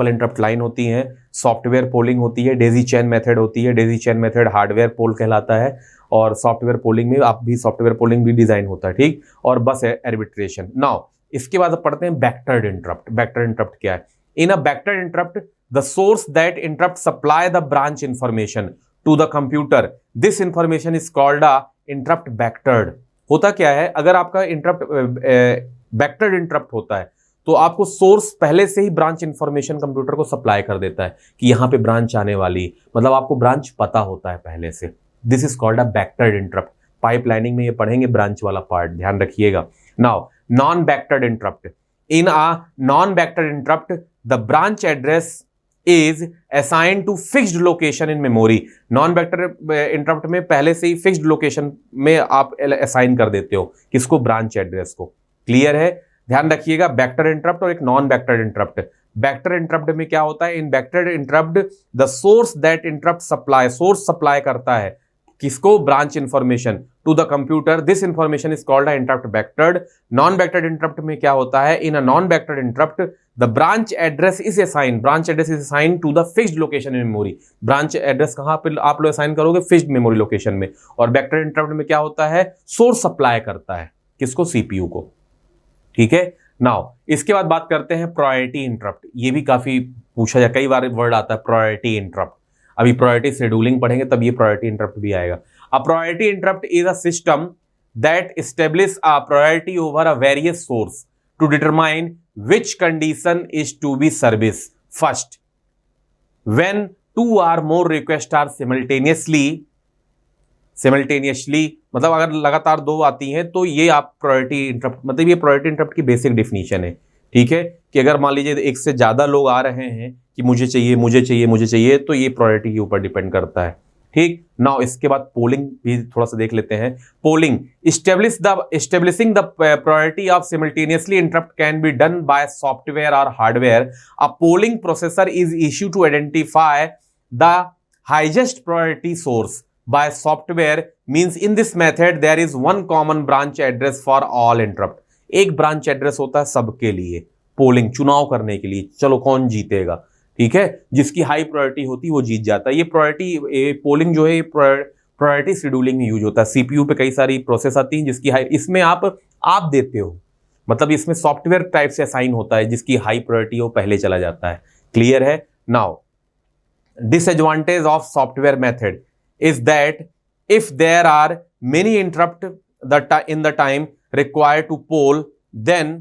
इंटरप्ट लाइन होती है, सॉफ्टवेयर पोलिंग होती है, डेजी चैन मेथड होती है, डेजी चैन मेथड हार्डवेयर पोल कहलाता है, और सॉफ्टवेयर पोलिंग में आप भी सॉफ्टवेयर पोलिंग भी डिजाइन होता है। ठीक, और बस आर्बिट्रेशन। नाउ इसके बाद पढ़ते हैं बैक्टर्ड इंटरप्ट। बैक्टर्ड इंटरप्ट क्या है? In a vectored interrupt the source that interrupt supply the branch information to the computer, this information is called a interrupt vectored. होता क्या है, अगर आपका इंटरप्ट बैक्टर्ड इंटरप्ट होता है तो आपको सोर्स पहले से ही ब्रांच इंफॉर्मेशन कंप्यूटर को सप्लाई कर देता है कि यहां पे ब्रांच आने वाली, मतलब आपको ब्रांच पता होता है पहले से, this is called a vectored interrupt. Pipelining में ये पढ़ेंगे ब्रांच वाला पार्ट, ध्यान रखिएगा। Now non vectored interrupt, in a non vectored interrupt the branch address is assigned to fixed location in memory। Non vector interrupt में पहले से ही fixed location में आप असाइन कर देते हो किसको, ब्रांच एड्रेस को। क्लियर है, ध्यान रखिएगा। वेक्टर इंटरप्ट और एक non vector interrupt. Vector interrupt में क्या होता है, in vector interrupt the source that interrupt supply, source supply करता है किसको, branch information to the computer, this information is called interrupt vectored. Non vectored interrupt में क्या होता है, in a non vectored interrupt the branch address is assign, branch address is assign to the fixed location in memory. Branch address कहां पे आप लोग assign करोगे, fixed memory location में। और बैक्टर्ड इंटरप्ट में क्या होता है, सोर्स सप्लाई करता है किसको, सीपीयू को। ठीक है, नाउ इसके बाद बात करते हैं प्रायोरिटी इंटरप्ट। ये भी काफी पूछा जाए, कई बार वर्ड आता है प्रायोरिटी इंटरप्ट। अभी प्रायोरिटी शेड्यूलिंग पढ़ेंगे तब ये प्रायोरिटी इंटरप्ट भी आएगा। A priority interrupt is a system that establish a priority over a various source to determine which condition is to be service first when 2 or more requests are simultaneously मतलब अगर लगातार 2 आती हैं तो ये आप प्रायोरिटी इंटरप्ट, मतलब ये प्रायोरिटी इंटरप्ट की बेसिक डेफिनेशन है। ठीक है, कि अगर मान लीजिए एक से ज्यादा लोग आ रहे हैं कि मुझे चाहिए, तो ये प्रायोरिटी के ऊपर डिपेंड करता है। ठीक, नाउ इसके बाद पोलिंग भी थोड़ा सा देख लेते हैं। Polling, establishing the priority of simultaneously interrupt can be done by software और hardware. A polling processor is issue to identify the highest priority source by software, means in this method there is one common branch address for all interrupt। एक branch address होता है सबके लिए, polling चुनाव करने के लिए, चलो कौन जीतेगा। ठीक है, जिसकी हाई प्रायोरिटी होती है वो जीत जाता है। ये प्रायोरिटी पोलिंग जो है प्रायोरिटी शेड्यूलिंग में यूज होता है। सीपीयू पे कई सारी प्रोसेस आती हैं जिसकी हाई, इसमें आप देते हो, मतलब इसमें सॉफ्टवेयर टाइप से असाइन होता है, जिसकी हाई प्रायोरिटी हो पहले चला जाता है। क्लियर है। Now disadvantage of software method is that if there are many interrupt in the time required to poll, then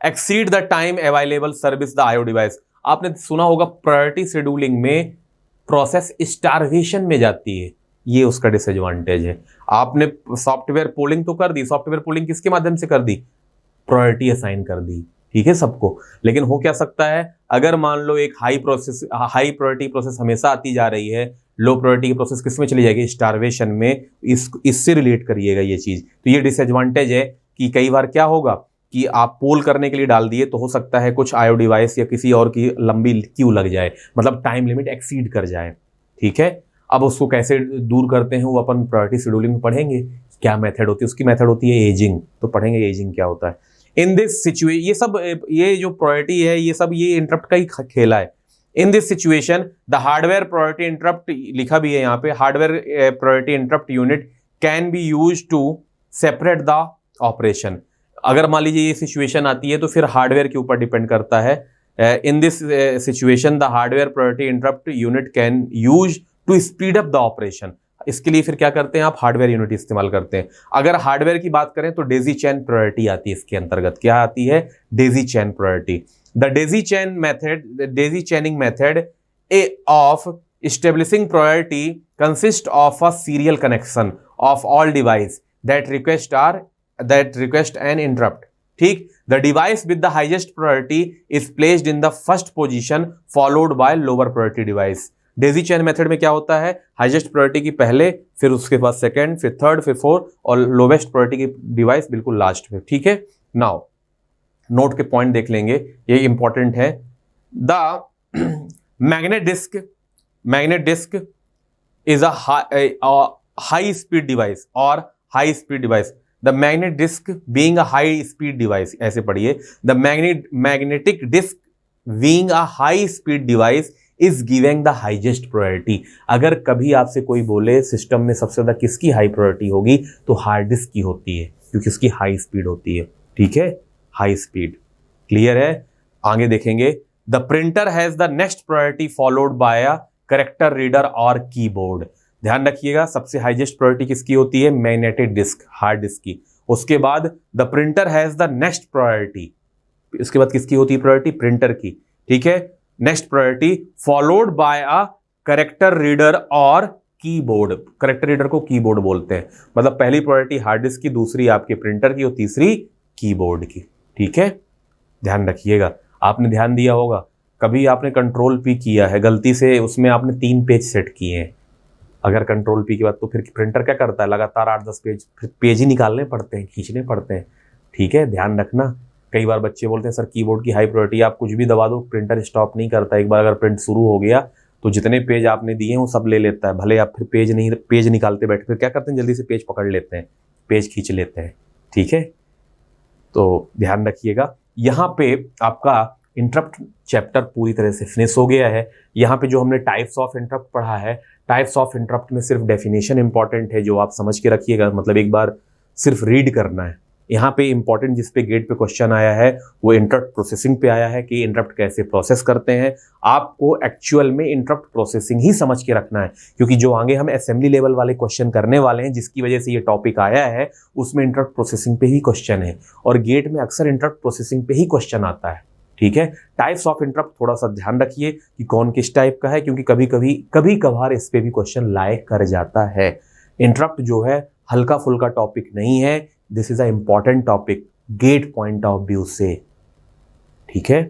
exceed the time available service the IO device। आपने सुना होगा प्रायोरिटी शेड्यूलिंग में प्रोसेस स्टारवेशन में जाती है, ये उसका disadvantage है। आपने सॉफ्टवेयर पोलिंग तो कर दी, सॉफ्टवेयर पोलिंग किसके माध्यम से कर दी, प्रायोरिटी असाइन कर दी, ठीक है सबको। लेकिन हो क्या सकता है, अगर मान लो एक हाई प्रायोरिटी प्रोसेस हमेशा आती जा रही है, लो प्रायोरिटी की प्रोसेस किस में चली जाएगी, स्टारवेशन में। इससे रिलेट करिएगा ये चीज। तो ये डिसएडवांटेज है कि कई बार क्या होगा कि आप पोल करने के लिए डाल दिए तो हो सकता है कुछ आईओ डिवाइस या किसी और की लंबी क्यू लग जाए, मतलब टाइम लिमिट एक्सीड कर जाए। ठीक है, अब उसको कैसे दूर करते हैं वो अपन प्रायोरिटी शेड्यूलिंग में पढ़ेंगे। क्या मेथड होती है उसकी, मेथड होती है एजिंग, तो पढ़ेंगे एजिंग क्या होता है। इन दिस सिचुएशन, ये जो प्रायोरिटी है ये सब ये इंटरप्ट का ही खेला है। In this situation the hardware priority interrupt, लिखा भी है यहाँ पे, hardware priority interrupt unit can be use to separate the operation. अगर मान लीजिए ये सिचुएशन आती है तो फिर हार्डवेयर के ऊपर डिपेंड करता है। In this situation the hardware priority interrupt unit can use to speed up the operation. इसके लिए फिर क्या करते हैं आप, हार्डवेयर यूनिट इस्तेमाल करते हैं। अगर हार्डवेयर की बात करें तो डेजी चेन प्रायोरिटी आती है इसके अंतर्गत। क्या आती है, Daisy chain priority. The Daisy chain method, Daisy चेनिंग method of establishing priority consists of a serial connection of all device that request an interrupt. ठीक, the device with the highest priority is placed in the first position followed by lower priority device. Daisy chain method में क्या होता है, highest priority की पहले, फिर उसके बाद सेकंड, फिर थर्ड, फिर फोर्थ, और लोवेस्ट प्रायोरिटी की डिवाइस बिल्कुल लास्ट में। ठीक है, नाउ नोट के पॉइंट देख लेंगे, ये इंपॉर्टेंट है। The magnet disk is a high speed device or high speed device. The magnetic disk being a high speed device, ऐसे पढ़िए, the magnetic disk being a high speed device is giving the highest priority. अगर कभी आपसे कोई बोले system में सबसे ज्यादा किसकी हाई प्रायोरिटी होगी तो हार्ड डिस्क की होती है, क्योंकि उसकी हाई स्पीड होती है। ठीक है, हाई स्पीड, क्लियर है। आगे देखेंगे, the printer has the next priority followed by a character reader और कीबोर्ड। ध्यान रखिएगा, सबसे हाईएस्ट प्रायोरिटी किसकी होती है, मैग्नेटिक डिस्क, हार्ड डिस्क की। उसके बाद the printer has the next priority, इसके बाद किसकी होती है प्रायोरिटी, प्रिंटर की। ठीक है, next priority followed by a character reader और कीबोर्ड। करेक्टर रीडर को कीबोर्ड बोलते हैं, मतलब पहली प्रायोरिटी हार्ड डिस्क की, दूसरी आपके प्रिंटर की और तीसरी कीबोर्ड की। ठीक है, ध्यान रखिएगा। आपने ध्यान दिया होगा, कभी आपने कंट्रोल पी किया है गलती से, उसमें आपने 3 पेज सेट किए हैं, अगर कंट्रोल पी के बाद, तो फिर प्रिंटर क्या करता है, लगातार 8-10 पेज, फिर पेज ही निकालने पड़ते हैं, खींचने पड़ते हैं। ठीक है, ध्यान रखना। कई बार बच्चे बोलते हैं सर कीबोर्ड की हाई प्रायोरिटी, आप कुछ भी दबा दो प्रिंटर स्टॉप नहीं करता, एक बार अगर प्रिंट शुरू हो गया तो जितने पेज आपने दिए हैं वो सब ले लेता है, भले आप फिर पेज निकालते बैठे, फिर क्या करते हैं जल्दी से पेज पकड़ लेते हैं, पेज खींच लेते हैं। ठीक है, तो ध्यान रखिएगा। यहाँ पे आपका इंटरप्ट चैप्टर पूरी तरह से फिनिश हो गया है। यहाँ पे जो हमने टाइप्स ऑफ इंटरप्ट पढ़ा है, टाइप्स ऑफ इंटरप्ट में सिर्फ डेफिनेशन इंपॉर्टेंट है जो आप समझ के रखिएगा, मतलब एक बार सिर्फ रीड करना है। यहाँ पे इंपॉर्टेंट जिस पे गेट पे क्वेश्चन आया है वो इंटरप्ट प्रोसेसिंग पे आया है कि इंटरप्ट कैसे प्रोसेस करते हैं। आपको एक्चुअल में इंटरप्ट प्रोसेसिंग ही समझ के रखना है, क्योंकि जो आगे हम असेंबली लेवल वाले क्वेश्चन करने वाले हैं जिसकी वजह से ये टॉपिक आया है, उसमें इंटरप्ट प्रोसेसिंग पे ही क्वेश्चन है, और गेट में अक्सर इंटरप्ट प्रोसेसिंग पे ही क्वेश्चन आता है। ठीक है, टाइप्स ऑफ इंटरप्ट थोड़ा सा ध्यान रखिए कि कौन किस टाइप का है, क्योंकि कभी कभार इस पे भी क्वेश्चन लायक कर जाता है। इंटरप्ट जो है हल्का फुल्का टॉपिक नहीं है, this is a important topic GATE point of view से। ठीक है।